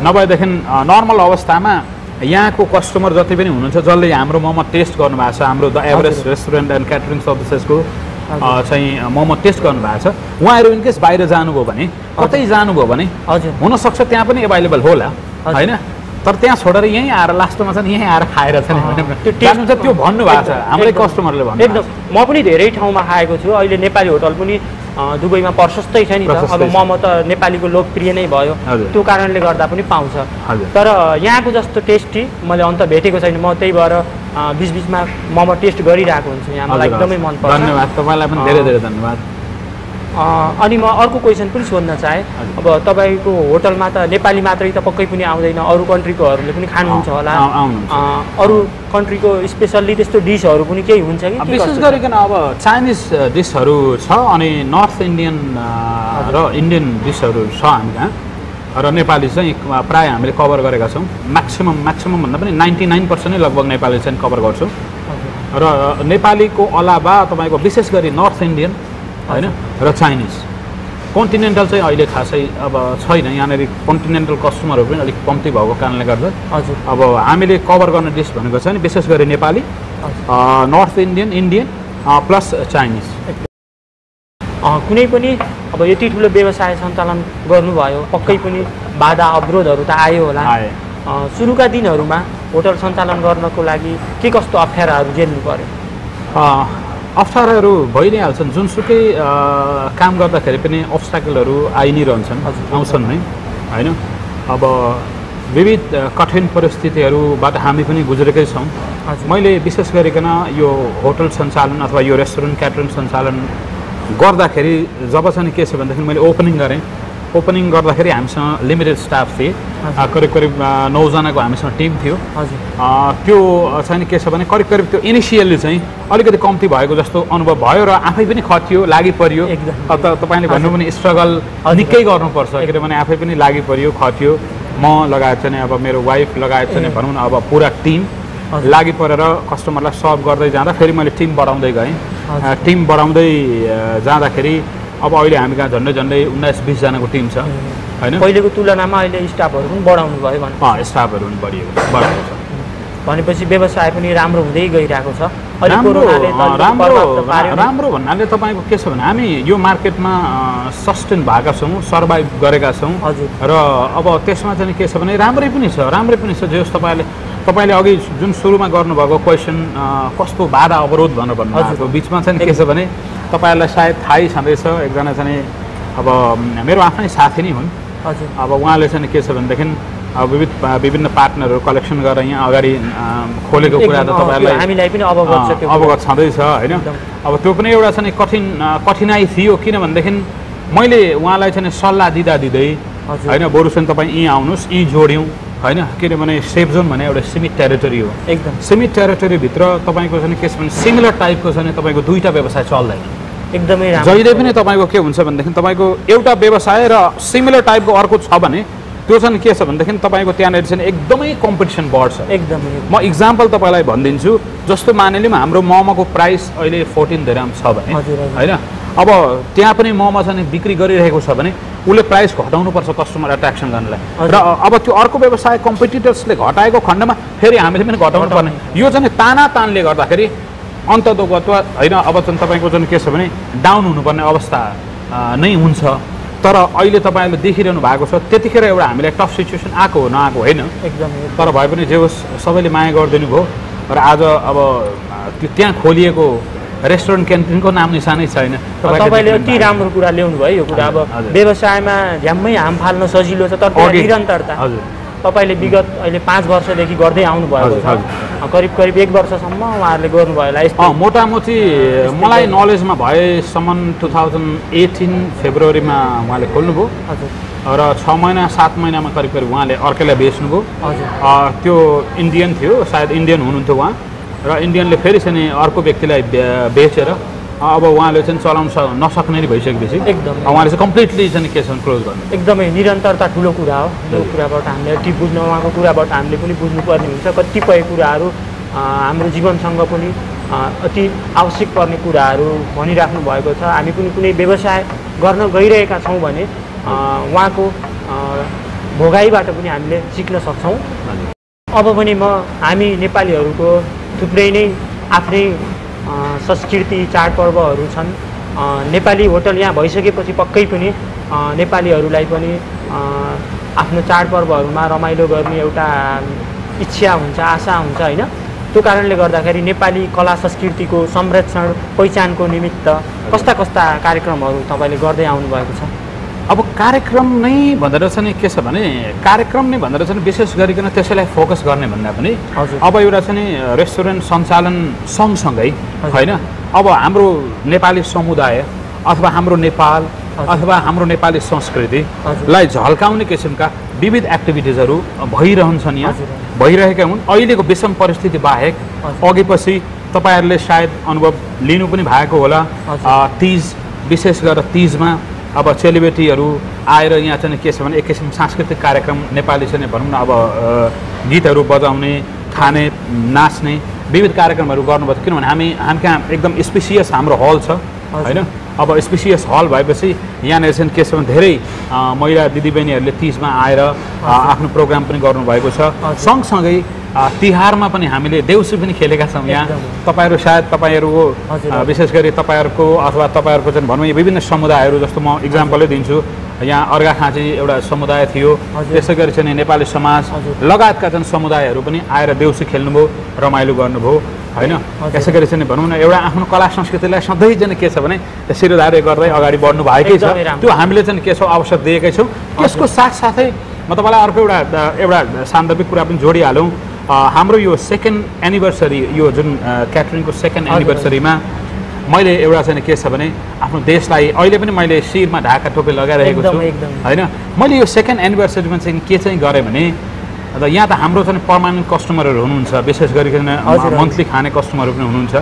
S1: नभएदेखि नर्मल अवस्थामा यहाँको कस्टमर जति पनि हुनुहुन्छ जसले हाम्रो मोमो टेस्ट गर्नुभएको छ, हाम्रो the Everest restaurant and catering सर्भिसेसको चाहिँ मोमो टेस्ट गर्नुभएको छ, उहाँहरू इनकेस बाहिर जानुभयो भने, कतै जानुभयो भने हुनसक्छ त्यहाँ पनि एभाइलेबल होला, होइन? तर त्यहाँ छोडेर यहीँ आएर लास्टमा चाहिँ यहीँ आएर खाएर चाहिँ त्यो भन्नुभएको छ हाम्रै कस्टमरले भन्नु।
S3: एकदम, म पनि धेरै ठाउँमा खाएको छु। अहिले नेपाली होटल पनि दुबईमा प्रशस्तै छ नि त। अब मोमो त नेपालीको लोकप्रिय नै भयो, त्यो कारणले गर्दा पनि पाउँछ। तर यहाँको जस्तो टेस्टी मैले अन्त भेटेको छैन। म त्यही भएर बिचबिचमा मोमो टेस्ट गरिरहेको हुन्छु यहाँ, मलाई एकदमै मनपर्छ।
S1: धन्यवाद, तपाईँलाई पनि धेरै धेरै धन्यवाद।
S3: अनि म अर्को क्वेसन पनि सोध्न चाहेँ। अब तपाईँको होटलमा त नेपाली मात्रै त पक्कै पनि आउँदैन, अरू कन्ट्रीकोहरूले पनि खानुहुन्छ होला। अरू कन्ट्रीको स्पेसल्ली त्यस्तो डिसहरू पनि केही हुन्छ कि?
S1: विशेष गरिकन अब चाइनिज डिसहरू छ, अनि नर्थ इन्डियन र इन्डियन डिसहरू छ हामी कहाँ। र नेपाली चाहिँ प्रायः हामीले कभर गरेका छौँ। म्याक्सिमम भन्दा पनि 99% नै लगभग नेपाली चाहिँ कभर गर्छौँ। र नेपालीको अलावा तपाईँको विशेष गरी नर्थ इन्डियन, होइन, र चाइनिज। कन्टिनेन्टल चाहिँ अहिले खासै अब छैन, यहाँनिर कन्टिनेन्टल कस्टमरहरू पनि अलिक कम्ती भएको कारणले गर्दा अब हामीले कभर गर्ने डिस भनेको चाहिँ विशेष गरी Nepali, north Indian plus Chinese.
S3: कुनै पनि अब यति ठुलो व्यवसाय सञ्चालन गर्नुभयो, पक्कै पनि बाधा अवरोधहरू त आयो होला। सुरुका दिनहरूमा होटल सञ्चालन गर्नको लागि के कस्तो अप्ठ्याराहरू झेल्नु पर्यो?
S1: अप्ठ्याराहरू भइ नै हाल्छन्, जुनसुकै काम गर्दाखेरि पनि अब्स्ट्याकलहरू आइ नै रहन्छन्, आउँछन् नै, होइन? अब विविध कठिन परिस्थितिहरूबाट हामी पनि गुज्रेकै छौँ। मैले विशेष गरिकन यो होटल सञ्चालन अथवा यो रेस्टुरेन्ट क्याटरिङ सञ्चालन गर्दाखेरि जब चाहिँ के छ भनेदेखि मैले ओपनिङ गरेँ ओपनिङ गर्दाखेरि हामीसँग लिमिटेड स्टाफ थिए, करिब करिब 9 जनाको हामीसँग टिम थियो। त्यो चाहिँ के छ भने करिब करिब त्यो इनिसियल्ली चाहिँ अलिकति कम्ती भएको जस्तो अनुभव भयो र आफै पनि खटियो, लागि परियो। तपाईँले भन्नु पनि स्ट्रगल निकै गर्नुपर्छ, किनभने आफै पनि लागि परियो, खटियो। म लगायत चाहिँ अब मेरो वाइफ लगायत चाहिँ भनौँ न अब पुरा टिम लागि परेर कस्टमरलाई सर्भ गर्दै जाँदा फेरि मैले टिम बढाउँदै गएँ। टिम बढाउँदै जाँदाखेरि अब अहिले हामी कहाँ झन्डै 19-20 जनाको टिम छ हैन।
S3: पहिलेको तुलनामा अहिले स्टाफहरू पनि बढाउनु भयो भने?
S1: स्टाफहरू पनि बढेको छ।
S3: भनेपछि व्यवसाय पनि राम्रो हुँदै गइरहेको छ।
S1: राम्रो भन्नाले तपाईँको के छ भने हामी यो मार्केटमा सस्टेन भएका छौँ, सर्भाइभ गरेका छौँ र अब त्यसमा चाहिँ के छ भने राम्रै पनि छ जस तपाईँले अघि जुन सुरुमा गर्नुभएको क्वेसन कस्तो बाधा अवरोध भनेर भन्नुभएको बिचमा चाहिँ के छ भने तपाईँहरूलाई सायद थाहै छँदैछ, एकजना चाहिँ अब मेरो आफ्नै साथी नै हुन्। अब उहाँले चाहिँ के छ भनेदेखि विभिन्न पार्टनरहरू कलेक्सन गरेर यहाँ अगाडि खोलेको कुरा त तपाईँहरूलाई
S3: पनि
S1: अवगत छँदैछ होइन। अब त्यो पनि एउटा चाहिँ कठिनाइ थियो, किनभनेदेखि मैले उहाँलाई चाहिँ सल्लाह दिँदै होइन बरु चाहिँ तपाईँ यहीँ आउनुहोस्, यहीँ जोड्यौँ होइन, किनभने सेफ जोन भने एउटा सीमित टेरिटोरी हो।
S3: एकदम
S1: सीमित टेरिटोरीभित्र तपाईँको चाहिँ के छ भने सिमिलर टाइपको चाहिँ तपाईँको दुईवटा व्यवसाय चल्दैन।
S3: एकदमै
S1: जहिले पनि तपाईँको के हुन्छ भनेदेखि तपाईँको एउटा व्यवसाय र सिमिलर टाइपको अर्को छ भने त्यो चाहिँ के छ भनेदेखि तपाईँको त्यहाँनिर चाहिँ एकदमै कम्पिटिसन बढ्छ।
S3: एकदमै
S1: म इक्जाम्पल तपाईँलाई भनिदिन्छु, जस्तो मानिलिउँ हाम्रो मोमोको प्राइस अहिले 14 दिरहम छ भने होइन, अब त्यहाँ पनि मोमो चाहिँ बिक्री गरिरहेको छ भने उसले प्राइस घटाउनुपर्छ कस्टमर एट्र्याक्सन गर्नलाई र अब त्यो अर्को व्यवसाय कम्पिटिटर्सले घटाएको खण्डमा फेरि हामीले पनि घटाउनु पर्ने। यो चाहिँ तानले गर्दाखेरि अन्ततोगत होइन अब चाहिँ तपाईँको चाहिँ के छ भने डाउन हुनुपर्ने अवस्था नै हुन्छ। तर अहिले तपाईँहरूले देखिरहनु भएको छ त्यतिखेर एउटा हामीलाई टफ सिचुएसन आएको हो नआएको होइन,
S3: एकदमै।
S1: तर भए पनि जे होस् सबैले माया गरिदिनु भयो र आज अब त्यो त्यहाँ खोलिएको रेस्टुरेन्ट क्यान्टिनको नाम निशानै छैन।
S3: तपाईँले अति राम्रो कुरा ल्याउनु भयो। यो कुरा अब व्यवसायमा झ्याम्मै हाम फाल्न सजिलो छ, तर निरन्तरता तपाईँले विगत अहिले 5 वर्षदेखि गर्दै आउनु भएको छ, करिब 1 वर्षसम्म उहाँहरूले गर्नुभयो होला।
S1: मोटामोटी मलाई नलेजमा भएसम्म 2018 फेब्रुअरीमा उहाँले खोल्नुभयो र 6 महिना 7 महिनामा करिब उहाँले अर्कैलाई बेच्नुभयो। त्यो इन्डियन थियो, सायद इन्डियन हुनुहुन्थ्यो उहाँ, र इन्डियनले फेरि चाहिँ अर्को व्यक्तिलाई बेचेर अब उहाँले चाहिँ चलाउन नसक्ने नै भइसकेपछि
S3: एकदम
S1: उहाँले चाहिँ कम्प्लिटली चाहिँ के छ क्लोज गर्नु।
S3: एकदमै निरन्तरता ठुलो कुरा हो। यो कुराबाट हामीले अति बुझ्न, उहाँको कुराबाट हामीले पनि बुझ्नुपर्ने हुन्छ। कतिपय कुराहरू हाम्रो जीवनसँग पनि अति आवश्यक पर्ने कुराहरू भनिराख्नु भएको छ। हामी पनि कुनै व्यवसाय गर्न गइरहेका छौँ भने उहाँको भोगाइबाट पनि हामीले सिक्न सक्छौँ। अब पनि हामी नेपालीहरूको थुप्रै नै आफ्नै संस्कृति चाडपर्वहरू छन्। नेपाली होटल यहाँ भइसकेपछि पक्कै पनि नेपालीहरूलाई पनि आफ्नो चाडपर्वहरूमा रमाइलो गर्ने एउटा इच्छा हुन्छ, आशा हुन्छ होइन। त्यो कारणले गर्दाखेरि नेपाली कला संस्कृतिको संरक्षण पहिचानको निमित्त कस्ता कार्यक्रमहरू तपाईँले गर्दै आउनुभएको छ?
S1: अब कार्यक्रम नै भन्दा चाहिँ के छ भने कार्यक्रम नै भन्दा चाहिँ विशेष गरिकन त्यसैलाई फोकस गर्ने भन्दा पनि अब एउटा चाहिँ रेस्टुरेन्ट सञ्चालन सँगसँगै होइन, अब हाम्रो नेपाली समुदाय अथवा हाम्रो नेपाल अथवा हाम्रो नेपाली संस्कृतिलाई झल्काउने किसिमका विविध एक्टिभिटिजहरू भइरहन्छन्, यहाँ भइरहेका हुन्। अहिलेको विषम परिस्थिति बाहेक अघि पछि तपाईँहरूले सायद अनुभव लिनु पनि भएको होला। तीज, विशेष गरेर तीजमा अब सेलिब्रेटीहरू आएर यहाँ चाहिँ के छ भने एक किसिम सांस्कृतिक कार्यक्रम नेपाली चाहिँ भनौँ न अब गीतहरू बजाउने, खाने, नाच्ने विविध कार्यक्रमहरू गर्नुभयो। किनभने हामी कहाँ एकदम स्पेसियस हाम्रो हल छ होइन। अब स्पेसियस हल भएपछि यहाँनिर चाहिँ के छ भने धेरै महिला दिदीबहिनीहरूले तीजमा आएर आफ्नो प्रोग्राम पनि गर्नुभएको छ। सँगसँगै तिहारमा पनि हामीले देउसी पनि खेलेका छौँ यहाँ। तपाईँहरू सायद तपाईँहरूको विशेष गरी तपाईँहरूको अथवा तपाईँहरूको चाहिँ भनौँ विभिन्न समुदायहरू, जस्तो म इक्जाम्पलै दिन्छु, यहाँ अर्घाखाँची एउटा समुदाय थियो, त्यसै गरी चाहिँ नेपाली समाज लगायतका चाहिँ समुदायहरू पनि आएर देउसी खेल्नुभयो, रमाइलो गर्नुभयो होइन। त्यसै गरी चाहिँ भनौँ न एउटा आफ्नो कला संस्कृतिलाई सधैँ चाहिँ के छ भने शिरोधार्य गर्दै अगाडि बढ्नु भएकै छ। त्यो हामीले चाहिँ के छ अवसर दिएकै छौँ। त्यसको साथसाथै म तपाईँलाई अर्को एउटा सान्दर्भिक कुरा पनि जोडिहालौँ। हाम्रो यो 2nd एनिभर्सरी, यो जुन क्याटरिङको 2nd एनिभर्सरीमा मैले एउटा चाहिँ के छ भने आफ्नो देशलाई अहिले पनि मैले शिरमा ढाका टोपी लगाइरहेको छु होइन। मैले यो सेकेन्ड एनिभर्सरीमा चाहिँ के चाहिँ गरेँ भने यहाँ त हाम्रो चाहिँ पर्मानेन्ट कस्टमरहरू हुनुहुन्छ, विशेष गरिकन मन्थली खाने कस्टमरहरू पनि हुनुहुन्छ।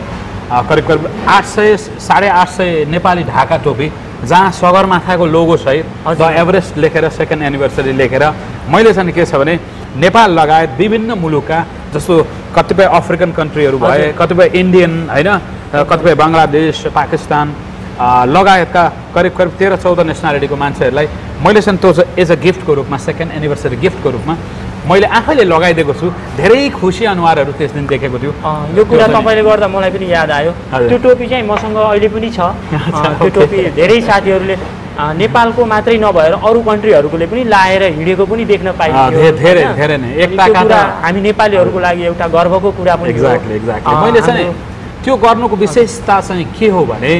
S1: करिब करिब 800 850 नेपाली ढाका टोपी जहाँ सगरमाथाको लोगो सहित द एभरेस्ट लेखेर सेकेन्ड एनिभर्सरी लेखेर मैले चाहिँ के छ भने नेपाल लगायत विभिन्न मुलुकका जस्तो कतिपय अफ्रिकन कन्ट्रीहरू भए, कतिपय इन्डियन होइन, कतिपय बङ्गलादेश, पाकिस्तान लगायतका करिब करिब 13-14 नेसनालिटीको मान्छेहरूलाई मैले चाहिँ त्यो एज अ गिफ्टको रूपमा सेकेन्ड एनिभर्सरी गिफ्टको रूपमा मैले आफैले लगाइदिएको छु। धेरै खुसी अनुहारहरू त्यस दिन देखेको थियो।
S3: यो कुरा तपाईँले गर्दा मलाई पनि याद आयो। त्यो टोपी चाहिँ मसँग अहिले पनि छ। त्यो टोपी धेरै साथीहरूले नेपालको मात्रै नभएर अरू कन्ट्रीहरूकोले पनि लाएर हिँडेको पनि देख्न पाइन्छ।
S1: धेरै नै एकताका
S3: हामी नेपालीहरूको लागि एउटा गर्वको कुरा पनि।
S1: एक्ज्याक्टली मैले चाहिँ त्यो गर्नुको विशेषता चाहिँ के हो भने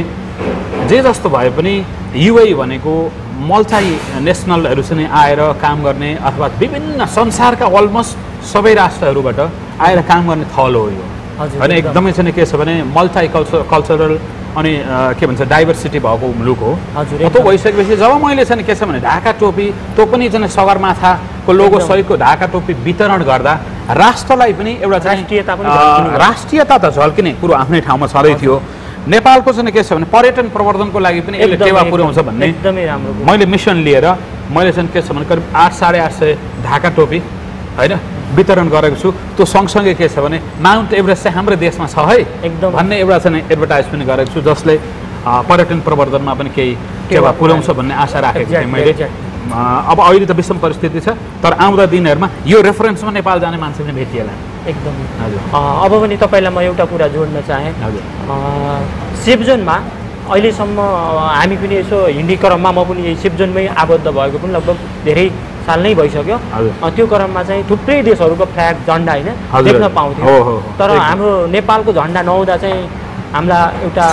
S1: जे जस्तो भए पनि युए भनेको मल्टी नेसनलहरू चाहिँ आएर काम गर्ने अथवा विभिन्न संसारका अलमोस्ट सबै राष्ट्रहरूबाट आएर काम गर्ने थलो हो यो होइन। एकदमै चाहिँ के छ भने मल्टी कल्चरल अनि के भन्छ डाइभर्सिटी भएको मुलुक हो। त्यो भइसकेपछि जब मैले चाहिँ के छ भने ढाका टोपी त्यो पनि चाहिँ सगरमाथाको लोगो सहितको ढाका टोपी वितरण गर्दा राष्ट्रलाई पनि एउटा राष्ट्रियता त झल्किने कुरो आफ्नै ठाउँमा छँदै थियो। नेपालको चाहिँ के छ भने पर्यटन प्रवर्धनको लागि पनि यसले टेवा पुर्याउँछ भन्ने
S3: एकदमै राम्रो
S1: मैले मिसन लिएर मैले चाहिँ के छ भने करिब 800-850 ढाका टोपी होइन वितरण गरेको छु। त्यो सँगसँगै के छ भने माउन्ट एभरेस्ट चाहिँ हाम्रो देशमा छ है
S3: एकदम
S1: भन्ने एउटा चाहिँ एडभर्टाइज पनि गरेको छु, जसले पर्यटन प्रवर्धनमा पनि केही टेवा पुर्याउँछ भन्ने आशा राखेको थिएँ मैले। अब अहिले त विषम परिस्थिति छ, तर आउँदा दिनहरूमा यो रेफरेन्समा नेपाल जाने मान्छे पनि भेटिएला।
S3: एकदम हजुर। अब पनि तपाईँलाई म एउटा कुरा जोड्न चाहेँ। सेफ जोनमा अहिलेसम्म हामी पनि यसो हिँड्ने क्रममा म पनि यही सेफ जोनमै आबद्ध भएको पनि लगभग धेरै साल नै भइसक्यो। त्यो क्रममा चाहिँ थुप्रै देशहरूको फ्ल्याग झन्डा होइन देख्न पाउँथ्यो, तर हाम्रो नेपालको झन्डा नहुँदा चाहिँ हामीलाई एउटा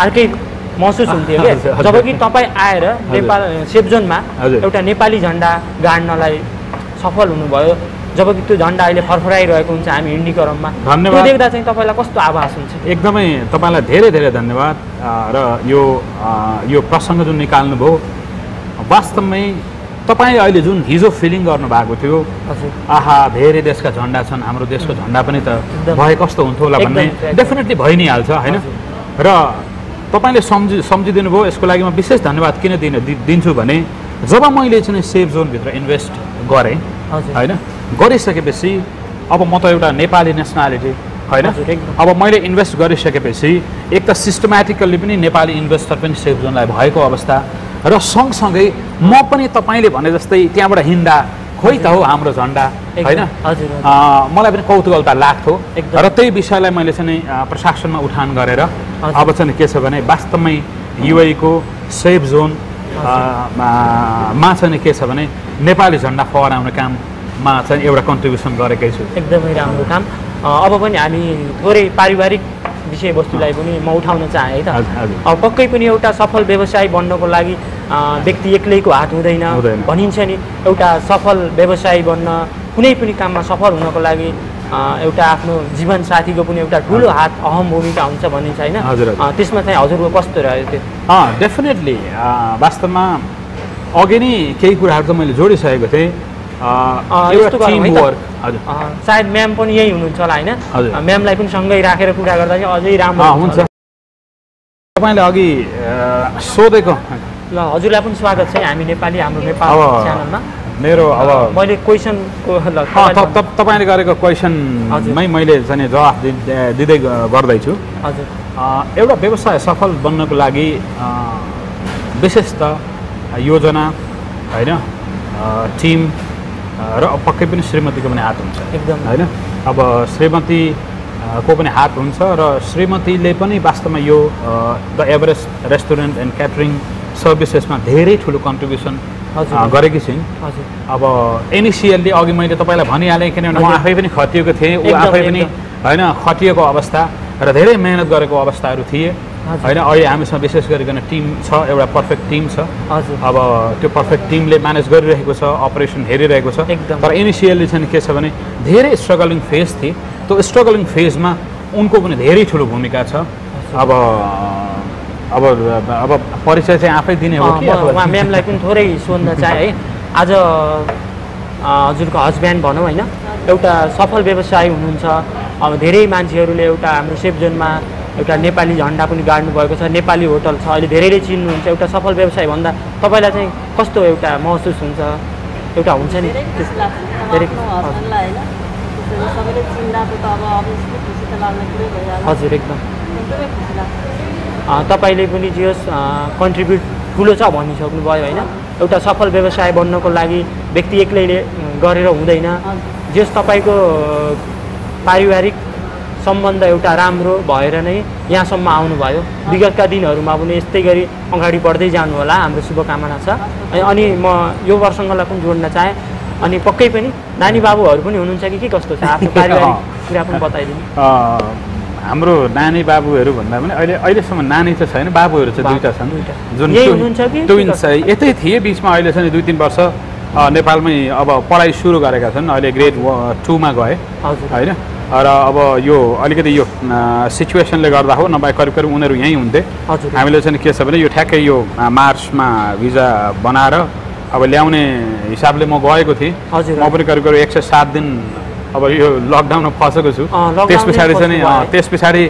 S3: अर्कै महसुस हुन्थ्यो क्या। जब कि तपाईँ आएर नेपाल सेफ जोनमा एउटा नेपाली झन्डा गाड्नलाई सफल हुनुभयो, जब कि त्यो झन्डा अहिले फरफराइरहेको हुन्छ हामी हिँड्ने क्रममा, त्यो देख्दा चाहिँ तपाईँलाई कस्तो आभास हुन्छ?
S1: एकदमै तपाईँलाई धेरै धेरै धन्यवाद। र यो प्रसङ्ग जुन निकाल्नुभयो वास्तवमै तपाईँ अहिले जुन हिजो फिलिङ गर्नुभएको थियो आहा धेरै देशका झन्डा छन्, हाम्रो देशको झन्डा पनि त भए कस्तो हुन्थ्यो होला भन्ने डेफिनेटली भइ नै हाल्छ होइन। र तपाईँले सम्झिदिनु भयो, यसको लागि म विशेष धन्यवाद किन दिन्छु भने जब मैले चाहिँ सेफ जोनभित्र इन्भेस्ट गरेँ होइन, गरिसकेपछि अब म त एउटा नेपाली नेसनालिटी होइन, अब मैले इन्भेस्ट गरिसकेपछि एक त सिस्टमेटिकल्ली पनि नेपाली इन्भेस्टर पनि सेफ जोनलाई भएको अवस्था र सँगसँगै म पनि तपाईँले भने जस्तै त्यहाँबाट हिँड्दा खोइ त हो हाम्रो झन्डा होइन, मलाई पनि कौतूहलता लाग्थ्यो र त्यही विषयलाई मैले चाहिँ प्रशासनमा उठान गरेर अब चाहिँ के छ भने वास्तवमै युएको सेफ जोन मा चाहिँ के छ भने नेपाली झन्डा फहराउने काममा चाहिँ एउटा कन्ट्रिब्युसन गरेकै छु।
S3: एकदमै राम्रो काम। अब पनि हामी थोरै पारिवारिक विषयवस्तुलाई पनि म उठाउन चाहेँ है त। अब पक्कै पनि एउटा सफल व्यवसाय बन्नको लागि व्यक्ति एक्लैको हात हुँदैन भनिन्छ नि। एउटा सफल व्यवसायी बन्न कुनै पनि काममा सफल हुनको लागि एउटा आफ्नो जीवन साथीको पनि एउटा ठुलो हात अहम भूमिका हुन्छ भनिन्छ होइन। त्यसमा चाहिँ हजुरको कस्तो रह्यो त्यो?
S1: डेफिनेटली वास्तवमा अघि नै केही कुराहरू त मैले जोडिसकेको थिएँ।
S3: सायद म्याम पनि यही हुनुहुन्छ होला होइन, म्यामलाई पनि सँगै राखेर कुरा गर्दा चाहिँ अझै राम्रो
S1: हुन्छ। तपाईँले अघि सोधेको
S3: ल हजुरलाई पनि स्वागत छ हामी नेपाली हाम्रो नेपाल च्यानलमा।
S1: मेरो अब
S3: मैले क्वेसनको
S1: तपाईँले गरेको क्वेसनमै मैले चाहिँ जवाफ दिँदै गर्दैछु।
S3: हजुर,
S1: एउटा व्यवसाय सफल बन्नको लागि विशेष त योजना होइन, टिम र पक्कै पनि श्रीमतीको पनि हात हुन्छ
S3: एकदम
S1: होइन। अब श्रीमतीको पनि हात हुन्छ र श्रीमतीले पनि वास्तवमा यो the Everest restaurant and catering सर्भिसेसमा धेरै ठुलो कन्ट्रिब्युसन गरेकी छिन्। अब इनिसियल्ली अघि मैले तपाईँलाई भनिहालेँ किनभने म आफै पनि खटिएको थिएँ, ऊ आफै पनि होइन खटिएको अवस्था र धेरै मेहनत गरेको अवस्थाहरू थिए होइन। अहिले हामीसँग विशेष गरिकन टिम छ, एउटा पर्फेक्ट टिम छ। अब त्यो पर्फेक्ट टिमले म्यानेज गरिरहेको छ, अपरेसन हेरिरहेको छ। तर इनिसियल्ली चाहिँ के छ भने धेरै स्ट्रगलिङ फेज थिए। त्यो स्ट्रगलिङ फेजमा उनको पनि धेरै ठुलो भूमिका छ अब परिचय चाहिँ आफै दिने हो कि
S3: उहाँ म्यामलाई पनि थोरै सोध्न चाहे है। आज हजुरको हस्ब्यान्ड भनौँ होइन, एउटा सफल व्यवसायी हुनुहुन्छ। अब धेरै मान्छेहरूले एउटा हाम्रो सेफ जोनमा एउटा नेपाली झन्डा पनि गाड्नु भएको छ, नेपाली होटल छ, अहिले धेरैले चिन्नुहुन्छ। एउटा सफल व्यवसायी भन्दा तपाईँलाई चाहिँ कस्तो एउटा महसुस हुन्छ? एउटा हुन्छ नि हजुर एकदम तपाईँले पनि जे होस् कन्ट्रिब्युट ठुलो छ भनिसक्नुभयो होइन। एउटा सफल व्यवसाय बन्नको लागि व्यक्ति एक्लैले गरेर हुँदैन। जे होस् तपाईँको पारिवारिक सम्बन्ध एउटा राम्रो भएर नै यहाँसम्म आउनुभयो। विगतका दिनहरूमा पनि यस्तै गरी अगाडि बढ्दै जानु होला, हाम्रो शुभकामना छ। अनि म यो वर्षलाई पनि जोड्न चाहेँ। अनि पक्कै पनि नानी बाबुहरू पनि हुनुहुन्छ कि के कस्तो छ? आफ्नो पारिवारिक कुरा पनि बताइदिनु।
S1: हाम्रो नानी बाबुहरू भन्दा पनि अहिलेसम्म नानी चाहिँ छैन, बाबुहरू चाहिँ दुईवटा छन्। जुन ट्विन्स यतै थिए, बिचमा अहिले चाहिँ 2-3 वर्ष नेपालमै अब पढाइ सुरु गरेका छन्। अहिले ग्रेड 2 मा गए होइन। र अब यो अलिकति यो सिचुएसनले गर्दा हो, नभए करिब करिब उनीहरू यहीँ हुन्थे। हामीले चाहिँ के छ भने यो ठ्याक्कै यो मार्चमा भिजा बनाएर अब ल्याउने हिसाबले म गएको थिएँ। म पनि करिब करिब 107 दिन अब यो लकडाउनमा फसेको छु। त्यस पछाडि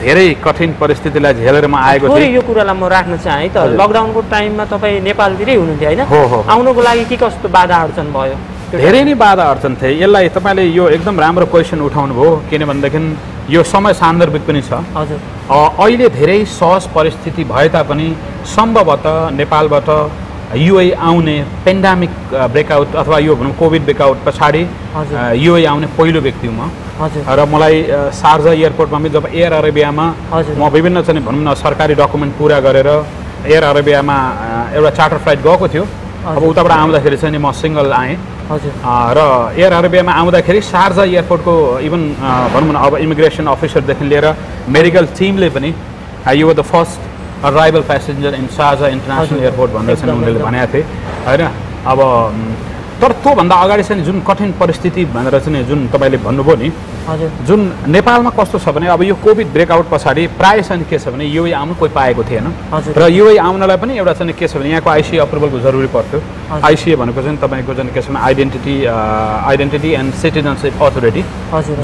S1: धेरै कठिन परिस्थितिलाई झेलेर म आएको थिएँ।
S3: यो कुरालाई म राख्न चाहेँ त, लकडाउनको टाइममा तपाईँ नेपालतिरै हुनुहुन्थ्यो होइन? आउनुको लागि के कस्तो बाधा अडचन भयो?
S1: धेरै नै बाधा अडचन थिए। यसलाई तपाईँले यो एकदम राम्रो क्वेसन उठाउनु भयो, किनभनेदेखि यो समय सान्दर्भिक पनि छ। अहिले धेरै सहज परिस्थिति भए तापनि सम्भवतः नेपालबाट युए आउने पेन्डामिक ब्रेकआउट अथवा यो भनौँ कोभिड ब्रेकआउट पछाडि युए आउने पहिलो व्यक्ति हुँ म। र मलाई शारजा एयरपोर्टमा पनि जब एयर अरेबियामा म विभिन्न चाहिँ भनौँ न सरकारी डकुमेन्ट पुरा गरेर एयर अरेबियामा एउटा चार्टर फ्लाइट गएको थियो। अब उताबाट आउँदाखेरि चाहिँ म सिङ्गल आएँ। र एयर अरेबियामा आउँदाखेरि शारजा एयरपोर्टको इभन भनौँ न अब इमिग्रेसन अफिसरदेखि लिएर मेडिकल टिमले पनि you were the first arrival passenger in Sharjah international airport भनेर चाहिँ उनीहरूले भनेका थिए होइन। अब तर त्योभन्दा अगाडि चाहिँ जुन कठिन परिस्थिति भनेर चाहिँ जुन तपाईँले भन्नुभयो नि, जुन नेपालमा कस्तो छ भने अब यो कोभिड ब्रेकआउट पछाडि प्रायः चाहिँ के छ भने युए आउनु कोही पाएको थिएन। र युए आउनलाई पनि एउटा चाहिँ के छ भने यहाँको आइसिए अप्रुभलको जरुरी पर्थ्यो। आइसिए भनेको चाहिँ तपाईँको चाहिँ के छ भने आइडेन्टिटी एन्ड सिटिजनसिप अथोरिटी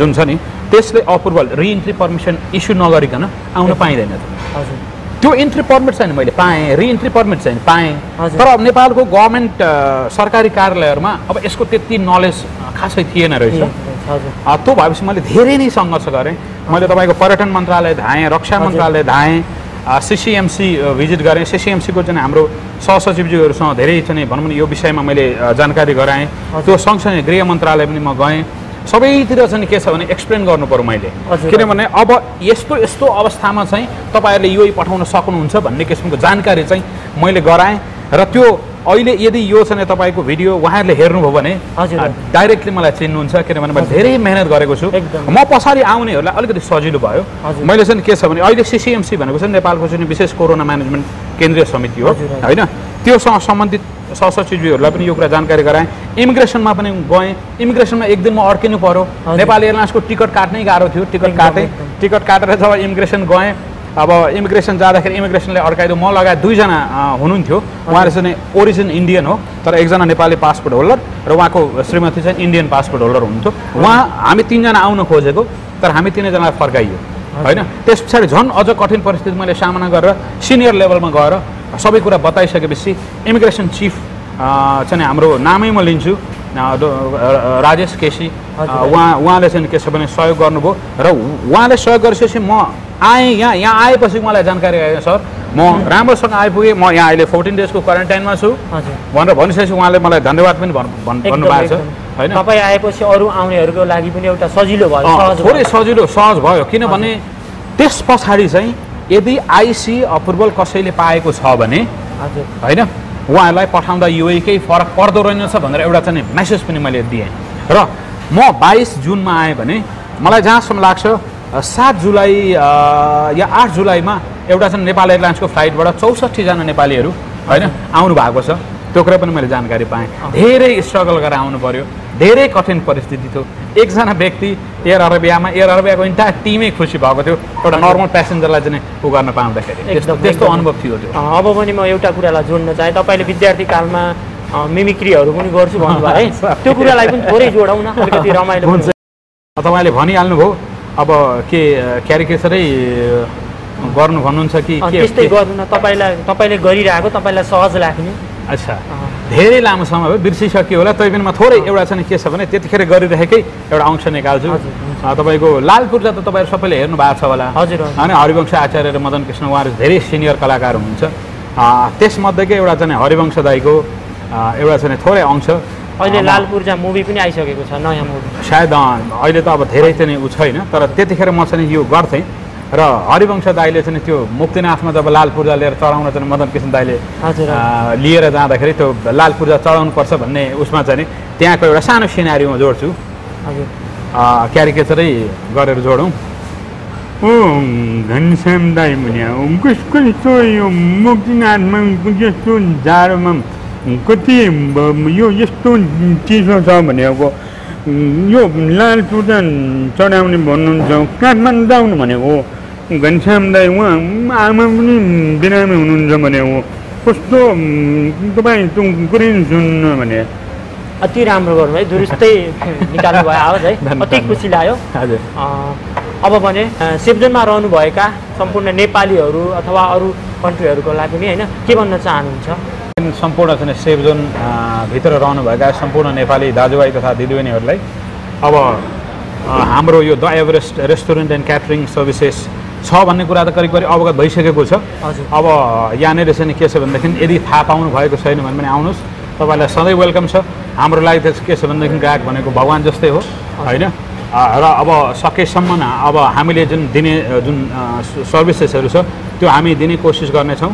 S1: जुन छ नि, त्यसले अप्रुभल रिइन्ट्री पर्मिसन इस्यु नगरिकन आउन पाइँदैन। त्यो इन्ट्री पर्मिट चाहिँ मैले पाएँ, रिइन्ट्री पर्मिट चाहिँ पाएँ। तर अब नेपालको गभर्मेन्ट सरकारी कार्यालयहरूमा अब यसको त्यति नलेज खासै थिएन रहेछ। त्यो भएपछि मैले धेरै नै सङ्घर्ष गरेँ। मैले तपाईँको पर्यटन मन्त्रालय धाएँ, रक्षा मन्त्रालय धाएँ, सिसिएमसी भिजिट गरेँ। सिसिएमसीको चाहिँ हाम्रो सहसचिवज्यूहरूसँग धेरै चाहिँ भनौँ न यो विषयमा मैले जानकारी गराएँ। त्यो सँगसँगै गृह मन्त्रालय पनि म गएँ। सबैतिर चाहिँ के छ भने एक्सप्लेन गर्नु पर्यो मैले, किनभने अब यस्तो यस्तो अवस्थामा चाहिँ तपाईँहरूले यो पठाउन सक्नुहुन्छ भन्ने किसिमको जानकारी चाहिँ मैले गराएँ। र त्यो अहिले यदि यो चाहिँ तपाईँको भिडियो उहाँहरूले हेर्नुभयो भने डाइरेक्टली मलाई चिन्नुहुन्छ, किनभने मैले धेरै मेहनत गरेको छु। म पछाडि आउनेहरूलाई अलिकति सजिलो भयो। मैले चाहिँ के छ भने अहिले सिसिएमसी भनेको चाहिँ नेपालको चाहिँ विशेष कोरोना म्यानेजमेन्ट केन्द्रीय समिति हो होइन। त्योसँग सम्बन्धित सहसचिवहरूलाई पनि यो कुरा जानकारी गराएँ। इमिग्रेसनमा पनि गएँ। इमिग्रेसनमा एक दिन म अड्किनु पर्यो। नेपाल एयरलाइन्सको टिकट काट्नै गाह्रो थियो। टिकट काटेर जब इमिग्रेसन गएँ, अब इमिग्रेसन जाँदाखेरि इमिग्रेसनले अड्काइदियो। म लगायत 2 जना हुनुहुन्थ्यो। उहाँहरू चाहिँ ओरिजिन इन्डियन हो, तर एकजना नेपाली पासपोर्ट होल्डर र उहाँको श्रीमती चाहिँ इन्डियन पासपोर्ट होल्डर हुनुहुन्थ्यो। हामी 3 जना आउन खोजेको, तर हामी 3 जनालाई फर्काइयो होइन। त्यस पछाडि झन् अझ कठिन परिस्थिति मैले सामना गरेर सिनियर लेभलमा गएर सबै कुरा बताइसकेपछि इमिग्रेसन चिफ चाहिँ हाम्रो नामै म लिन्छु, राजेश केसी, उहाँले चाहिँ के छ भने सहयोग गर्नुभयो। र उहाँले सहयोग गरेपछि म आएँ। यहाँ आएपछि मलाई जानकारी आयो, सर म राम्रोसँग आइपुगेँ, म यहाँ अहिले 14 डेजको क्वारेन्टाइनमा छु भनेर भनिसकेपछि उहाँले मलाई धन्यवाद पनि भन्नुभएको छ होइन।
S3: तपाईँ आएपछि अरू आउनेहरूको लागि पनि एउटा सजिलो भयो,
S1: थोरै सहज भयो। किनभने त्यस पछाडि चाहिँ यदि आइसी अप्रुभल कसैले पाएको छ भने होइन, उहाँहरूलाई पठाउँदा युए केही फरक पर्दो रहेनछ भनेर एउटा चाहिँ मेसेज पनि मैले दिएँ। र म 22 जुनमा आएँ भने मलाई जहाँसम्म लाग्छ 7 जुलाई या 8 जुलाईमा एउटा चाहिँ नेपाल एयरलाइन्सको फ्लाइटबाट 64 जना नेपालीहरू होइन आउनु भएको छ। त्यो कुरा पनि मैले जानकारी पाएँ। धेरै स्ट्रगल गरेर आउनु पर्यो। धेरै कठिन परिस्थिति थियो। एकजना व्यक्ति एयर अरेबियाको इन्टायर टिमै खुसी भएको थियो एउटा नर्मल प्यासेन्जरलाई चाहिँ उ गर्न पाउँदाखेरि। त्यस्तो अनुभव थियो त्यो।
S3: अब पनि म एउटा कुरालाई जोड्न चाहे, तपाईँले विद्यार्थी कालमा मिमिक्रीहरू पनि गर्छु भन्नुभयो है, त्यो कुरालाई पनि थोरै जोडौँ न, अलिकति रमाइलो हुन्छ।
S1: तपाईँले भनिहाल्नुभयो अब के क्यारिकेचरै गर्नु भन्नुहुन्छ कि
S3: त्यस्तै गर्नु न, तपाईँले गरिरहेको तपाईँलाई सहज लाग्ने।
S1: अच्छा, धेरै लामो समय भयो, बिर्सिसक्यो होला, तैपनि म थोरै एउटा चाहिँ के छ भने त्यतिखेर गरिरहेकै एउटा अंश निकाल्छु। तपाईँको लाल पूर्जा त तपाईँहरू सबैले हेर्नु भएको छ होला
S3: हजुर
S1: होइन। हरिवंश आचार्य र मदन कृष्ण उहाँहरू धेरै सिनियर कलाकार हुनुहुन्छ। त्यसमध्येकै एउटा चाहिँ हरिवंश दाईको एउटा चाहिँ थोरै अंश।
S3: अहिले लाल पूर्जा मुभी पनि आइसकेको छ, नयाँ मुभी
S1: सायद अहिले त अब धेरै चाहिँ उ छैन, तर त्यतिखेर म चाहिँ यो गर्थेँ। र हरिवंश दाईले चाहिँ त्यो मुक्तिनाथमा जब लाल पूर्जा लिएर चढाउन चाहिँ मदन कृष्ण दाईले लिएर जाँदाखेरि त्यो लाल पूर्जा चढाउनुपर्छ भन्ने उसमा चाहिँ त्यहाँको एउटा सानो सिनारी म जोड्छु। क्यारिकेचरै गरेर जोडौँ। ओ घनश्याम दाई मुनिया कस्तो यो मुक्तिनाथमा यस्तो जाडोमा कति यो यस्तो चिसो छ भनेको, यो लाल पूर्जा चढाउने भन्नुहुन्छ, काठमाडौँ आउनु भनेको घनश्याम दाई उहाँ आमा पनि बिरामी हुनुहुन्छ भनेको, कस्तो तपाईँ त्यो कुरै सुन्नु भने।
S3: अति राम्रो गर्नु है, दुरुस्तै निकाल्नु भयो आवाज है, अति खुसी लाग्यो।
S1: हजुर।
S3: अब भने सेब्जनमा रहनुभएका सम्पूर्ण नेपालीहरू अथवा अरू कन्ट्रीहरूको लागि पनि होइन के भन्न चाहनुहुन्छ?
S1: सम्पूर्ण चाहिँ सेब्जोन भित्र रहनुभएका सम्पूर्ण नेपाली दाजुभाइ तथा दिदीबहिनीहरूलाई अब हाम्रो यो the Everest restaurant and catering services छ भन्ने कुरा त करिब करिब अवगत भइसकेको छ। अब यहाँनिर चाहिँ के छ भनेदेखि यदि थाहा पाउनु भएको छैन भने पनि आउनुहोस्, तपाईँलाई सधैँ वेलकम छ। हाम्रो लागि त के छ भनेदेखि ग्राहक भनेको भगवान् जस्तै हो होइन। र अब सकेसम्म अब हामीले जुन दिने जुन सर्भिसेसहरू छ त्यो हामी दिने कोसिस गर्नेछौँ।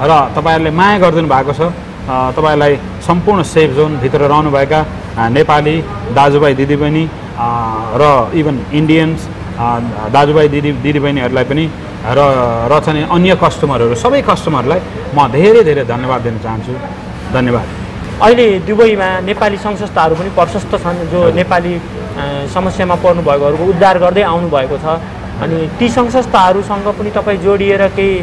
S1: र तपाईँहरूले माया गरिदिनु भएको छ। तपाईँहरूलाई सम्पूर्ण सेफ जोनभित्र रहनुभएका नेपाली दाजुभाइ दिदीबहिनी र इभन इन्डियन्स दाजुभाइ दिदीबहिनीहरूलाई पनि र चाहिँ अन्य कस्टमरहरू सबै कस्टमरलाई म धेरै धेरै धन्यवाद दिन चाहन्छु। धन्यवाद।
S3: अहिले दुबईमा नेपाली सङ्घ संस्थाहरू पनि प्रशस्त छन् जो नेपाली समस्यामा पर्नुभएकोहरूको उद्धार गर्दै आउनुभएको छ। अनि ती सङ्घ संस्थाहरूसँग पनि तपाईँ जोडिएर केही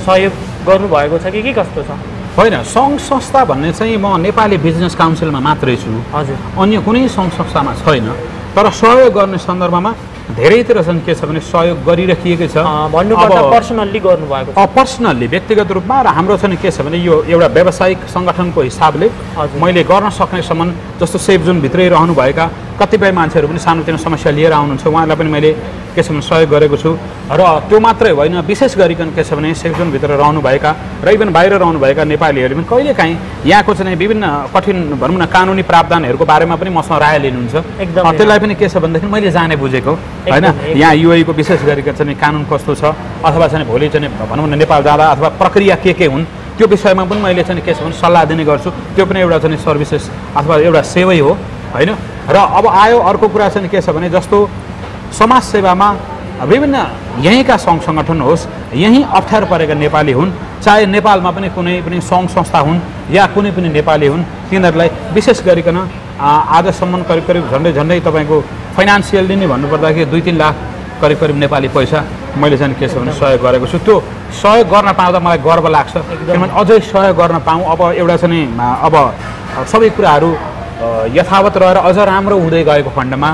S3: सहयोग गर्नुभएको छ कि कस्तो छ?
S1: होइन, सङ्घ संस्था भन्ने चाहिँ म नेपाली बिजनेस काउन्सिलमा मात्रै छु।
S3: हजुर।
S1: अन्य कुनै सङ्घ संस्थामा छैन। तर सहयोग गर्ने सन्दर्भमा धेरैतिर चाहिँ के छ भने सहयोग गरिराखिएकै छ।
S3: भन्नुपर्दा पर्सनल्ली गर्नुभएको छ?
S1: पर्सनल्ली व्यक्तिगत रूपमा। र हाम्रो चाहिँ के छ भने यो एउटा व्यावसायिक सङ्गठनको हिसाबले मैले गर्न सक्नेसम्म जस्तो सेफ जोनभित्रै रहनुभएका कतिपय मान्छेहरू पनि सानोतिनो समस्या लिएर आउनुहुन्छ, उहाँहरूलाई पनि मैले के छ भने सहयोग गरेको छु। र त्यो मात्रै होइन, विशेष गरिकन के छ भने सेफ जोनभित्र रहनुभएका र इभन बाहिर रहनुभएका नेपालीहरूले पनि कहिलेकाहीँ यहाँको चाहिँ विभिन्न कठिन भनौँ न कानुनी प्रावधानहरूको बारेमा पनि मसँग राय लिनुहुन्छ। त्यसलाई पनि के छ भनेदेखि मैले जाने बुझेको होइन। यहाँ युएको विशेष गरिकन चाहिँ कानुन कस्तो छ अथवा चाहिँ भोलि चाहिँ भनौँ न नेपाल जाँदा अथवा प्रक्रिया के हुन् त्यो विषयमा पनि मैले चाहिँ के छ भने सल्लाह दिने गर्छु। त्यो पनि एउटा चाहिँ सर्भिसेस अथवा एउटा सेवै हो होइन। र अब आयो अर्को कुरा चाहिँ के छ भने जस्तो समाज सेवामा विभिन्न यहीँका सङ्घ सङ्गठन होस्, यहीँ अप्ठ्यारो परेका नेपाली हुन्, चाहे नेपालमा पनि कुनै पनि सङ्घ संस्था हुन् या कुनै पनि नेपाली हुन्, तिनीहरूलाई विशेष गरिकन आजसम्म करिब झन्डै तपाईँको फाइनेन्सियल्ली नै भन्नुपर्दाखेरि 2-3 लाख करिब नेपाली पैसा मैले चाहिँ के छ भने सहयोग गरेको छु। त्यो सहयोग गर्न पाउँदा मलाई गर्व लाग्छ, किनभने अझै सहयोग गर्न पाऊँ। अब एउटा चाहिँ अब सबै कुराहरू यथावत रहेर अझ राम्रो हुँदै गएको खण्डमा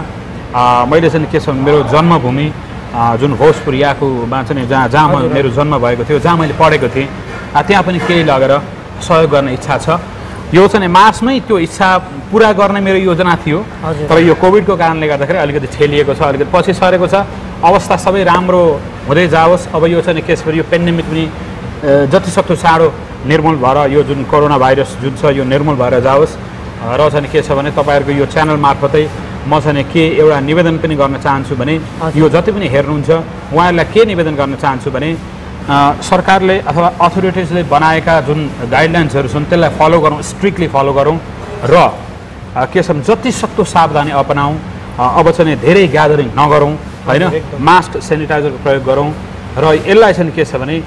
S1: मैले चाहिँ के छ भने मेरो जन्मभूमि जुन भोजपुरियाकोमा चाहिँ जहाँ मेरो जन्म भएको थियो, जहाँ मैले पढेको थिएँ, त्यहाँ पनि केही लगेर सहयोग गर्ने इच्छा छ। यो चाहिँ मार्चमै त्यो इच्छा पुरा गर्ने मेरो योजना थियो, तर यो कोभिडको कारणले गर्दाखेरि अलिकति ठेलिएको छ, अलिकति पछि सरेको छ। अवस्था सबै राम्रो हुँदै जाओस्। अब यो चाहिँ के छ भने यो पेन्डेमिक पनि जतिसक्दो चाँडो निर्मूल भएर यो जुन कोरोना भाइरस जुन छ यो निर्मूल भएर जाओस्। र चाहिँ के छ भने तपाईँहरूको यो च्यानल मार्फतै म चाहिँ के एउटा निवेदन पनि गर्न चाहन्छु भने यो जति पनि हेर्नुहुन्छ उहाँहरूलाई के निवेदन गर्न चाहन्छु भने सरकारले अथवा अथोरिटिजले बनाएका जुन गाइडलाइन्सहरू छन् त्यसलाई फलो गरौँ, स्ट्रिक्टली फलो गरौँ र के छ भने जतिसक्दो सावधानी अपनाऊँ। अब चाहिँ धेरै ग्यादरिङ नगरौँ होइन, मास्क सेनिटाइजरको प्रयोग गरौँ र यसलाई चाहिँ के छ भने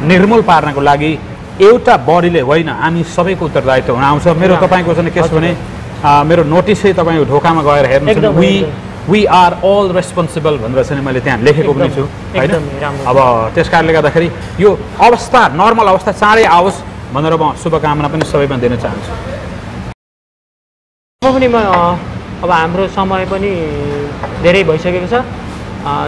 S1: निर्मूल पार्नको लागि एउटा बडीले होइन हामी सबैको उत्तरदायित्व हुन आउँछ। मेरो तपाईँको चाहिँ के छ भने मेरो नोटिसै तपाईँ ढोकामा गएर हेर्नुहुन्छ वी आर अल रेस्पोन्सिबल भनेर चाहिँ मैले त्यहाँ लेखेको पनि छु होइन। अब त्यस कारणले गर्दाखेरि यो अवस्था नर्मल अवस्था चाँडै आओस् भनेर म शुभकामना पनि सबैमा दिन चाहन्छु।
S3: अब हाम्रो समय पनि धेरै भइसकेको छ।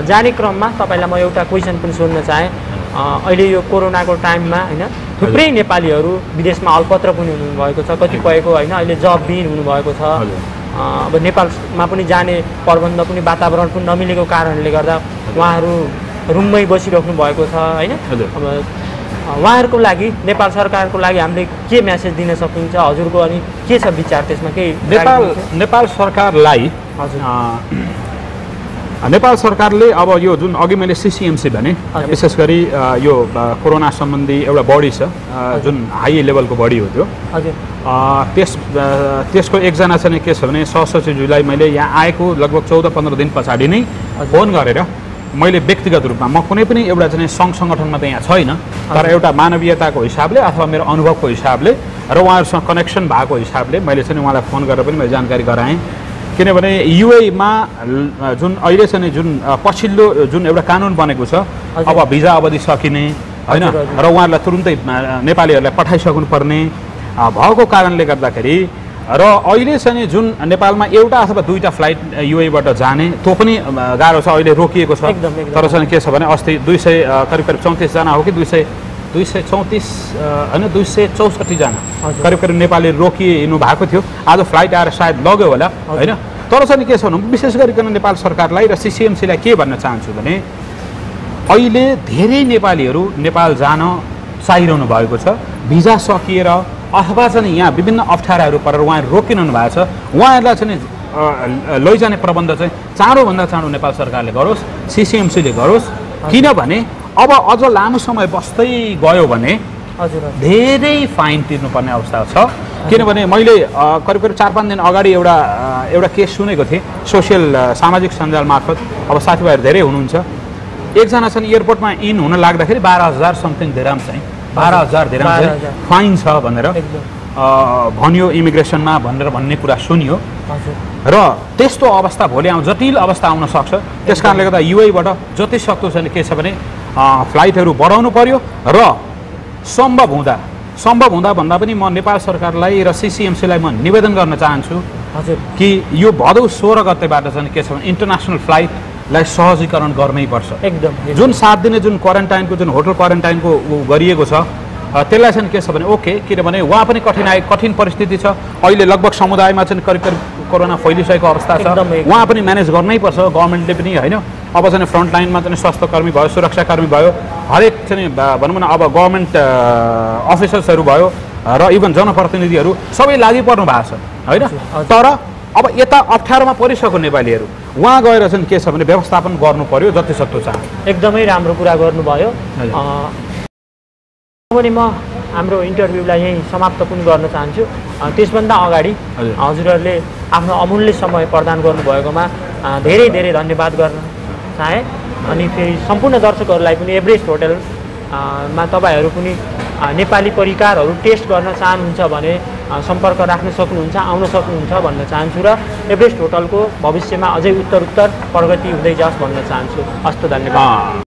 S3: जाने क्रममा तपाईँलाई म एउटा क्वेसन पनि सोध्न चाहेँ। अहिले यो कोरोनाको टाइममा होइन थुप्रै नेपालीहरू विदेशमा अलपत्र पनि हुनुभएको छ, कतिपयको होइन अहिले जबविहीन हुनुभएको छ। अब नेपालमा पनि जाने प्रबन्ध पनि वातावरण पनि नमिलेको कारणले गर्दा उहाँहरू रुममै बसिराख्नु भएको छ होइन। अब उहाँहरूको लागि नेपाल सरकारको लागि हामीले के म्यासेज दिन सकिन्छ हजुरको, अनि के छ विचार त्यसमा? केही
S1: नेपाल सरकारलाई नेपाल सरकारले अब यो जुन अघि मैले सिसिएमसी भने विशेष गरी यो कोरोना सम्बन्धी एउटा बडी छ जुन हाई लेभलको बडी हो त्यो। त्यसको एकजना चाहिँ के छ भने सहसचिवज्यूलाई मैले यहाँ आएको लगभग 14-15 दिन पछाडि नै फोन गरेर मैले व्यक्तिगत रूपमा म कुनै पनि एउटा चाहिँ सङ्घ सङ्गठनमा त यहाँ छैन, तर एउटा मानवीयताको हिसाबले अथवा मेरो अनुभवको हिसाबले र उहाँहरूसँग कनेक्सन भएको हिसाबले मैले चाहिँ उहाँलाई फोन गरेर पनि मैले जानकारी गराएँ। किनभने युएमा जुन अहिले चाहिँ जुन पछिल्लो जुन एउटा कानुन बनेको छ अब भिजा अवधि सकिने होइन र उहाँहरूलाई तुरुन्तै नेपालीहरूलाई पठाइसक्नुपर्ने भएको कारणले गर्दाखेरि र अहिले चाहिँ जुन नेपालमा एउटा अथवा दुईवटा फ्लाइट युएबाट जाने त्यो पनि गाह्रो छ, अहिले रोकिएको छ। तर चाहिँ के छ भने अस्ति 200 करिब 34 जना हो कि 234 होइन 264 जना करिब नेपाली रोकिनु भएको थियो। आज फ्लाइट आएर सायद लग्यो होला होइन। तर चाहिँ के छ भने विशेष गरिकन नेपाल सरकारलाई र सिसिएमसीलाई के भन्न चाहन्छु भने अहिले धेरै नेपालीहरू नेपाल जान चाहिरहनु भएको छ, भिजा सकिएर अथवा चाहिँ यहाँ विभिन्न अप्ठ्याराहरू परेर उहाँहरू रोकिरहनु भएको छ। उहाँहरूलाई चाहिँ लैजाने प्रबन्ध चाहिँ चाँडोभन्दा चाँडो नेपाल सरकारले गरोस्, सिसिएमसीले गरोस्। किनभने अब अझ लामो समय बस्दै गयो भने धेरै फाइन तिर्नुपर्ने अवस्था छ। किनभने मैले करिब 4-5 दिन अगाडि एउटा केस सुनेको थिएँ सोसियल सामाजिक सञ्जाल मार्फत। अब साथीभाइहरू धेरै हुनुहुन्छ, एकजना चाहिँ एयरपोर्टमा इन हुन लाग्दाखेरि 12,000 समथिङ दिराम चाहिँ 12,000 दिराम चाहिँ फाइन छ भनेर भन्यो इमिग्रेसनमा भन्ने कुरा सुनियो। र त्यस्तो अवस्था भोलि जटिल अवस्था आउन सक्छ। त्यस कारणले गर्दा युएबाट जति सक्दो चाहिँ के छ भने फ्लाइटहरू बढाउनु पर्यो र सम्भव हुँदा भन्दा पनि म नेपाल सरकारलाई र सिसिएमसीलाई म निवेदन गर्न चाहन्छु कि यो भदौ 16 गतेबाट चाहिँ के छ भने इन्टरनेसनल फ्लाइटलाई सहजीकरण गर्नैपर्छ।
S3: एकदम
S1: जुन 7 दिने जुन क्वारेन्टाइनको जुन होटल क्वारेन्टाइनको गरिएको छ त्यसलाई चाहिँ के छ भने ओके, किनभने उहाँ पनि कठिन परिस्थिति छ। अहिले लगभग समुदायमा चाहिँ करिब कोरोना फैलिसकेको अवस्था छ, उहाँ पनि म्यानेज गर्नैपर्छ गभर्मेन्टले पनि होइन। अब चाहिँ फ्रन्ट लाइनमा चाहिँ स्वास्थ्यकर्मी भयो, सुरक्षाकर्मी भयो, हरेक चाहिँ भनौँ न अब गभर्मेन्ट अफिसर्सहरू भयो र इभन जनप्रतिनिधिहरू सबै लागि पर्नु भएको छ होइन। तर अब यता अप्ठ्यारोमा परिसक्यो नेपालीहरू, उहाँ गएर चाहिँ के छ भने व्यवस्थापन गर्नु पर्यो जति सक्दो छ।
S3: एकदमै राम्रो कुरा गर्नुभयो। पनि म हाम्रो इन्टरभ्यूलाई यहीँ समाप्त पनि गर्न चाहन्छु। त्यसभन्दा अगाडि हजुरहरूले आफ्नो अमूल्य समय प्रदान गर्नुभएकोमा धेरै धेरै धन्यवाद गर्न चाहे। अनि फेरि सम्पूर्ण दर्शकहरूलाई पनि एभरेस्ट होटलमा तपाईँहरू पनि नेपाली परिकारहरू टेस्ट गर्न चाहनुहुन्छ भने सम्पर्क राख्न सक्नुहुन्छ, आउन सक्नुहुन्छ भन्न चाहन्छु र एभरेस्ट होटलको भविष्यमा अझै उत्तरोत्तर प्रगति हुँदै जाओस् भन्न चाहन्छु। हस्त धन्यवाद।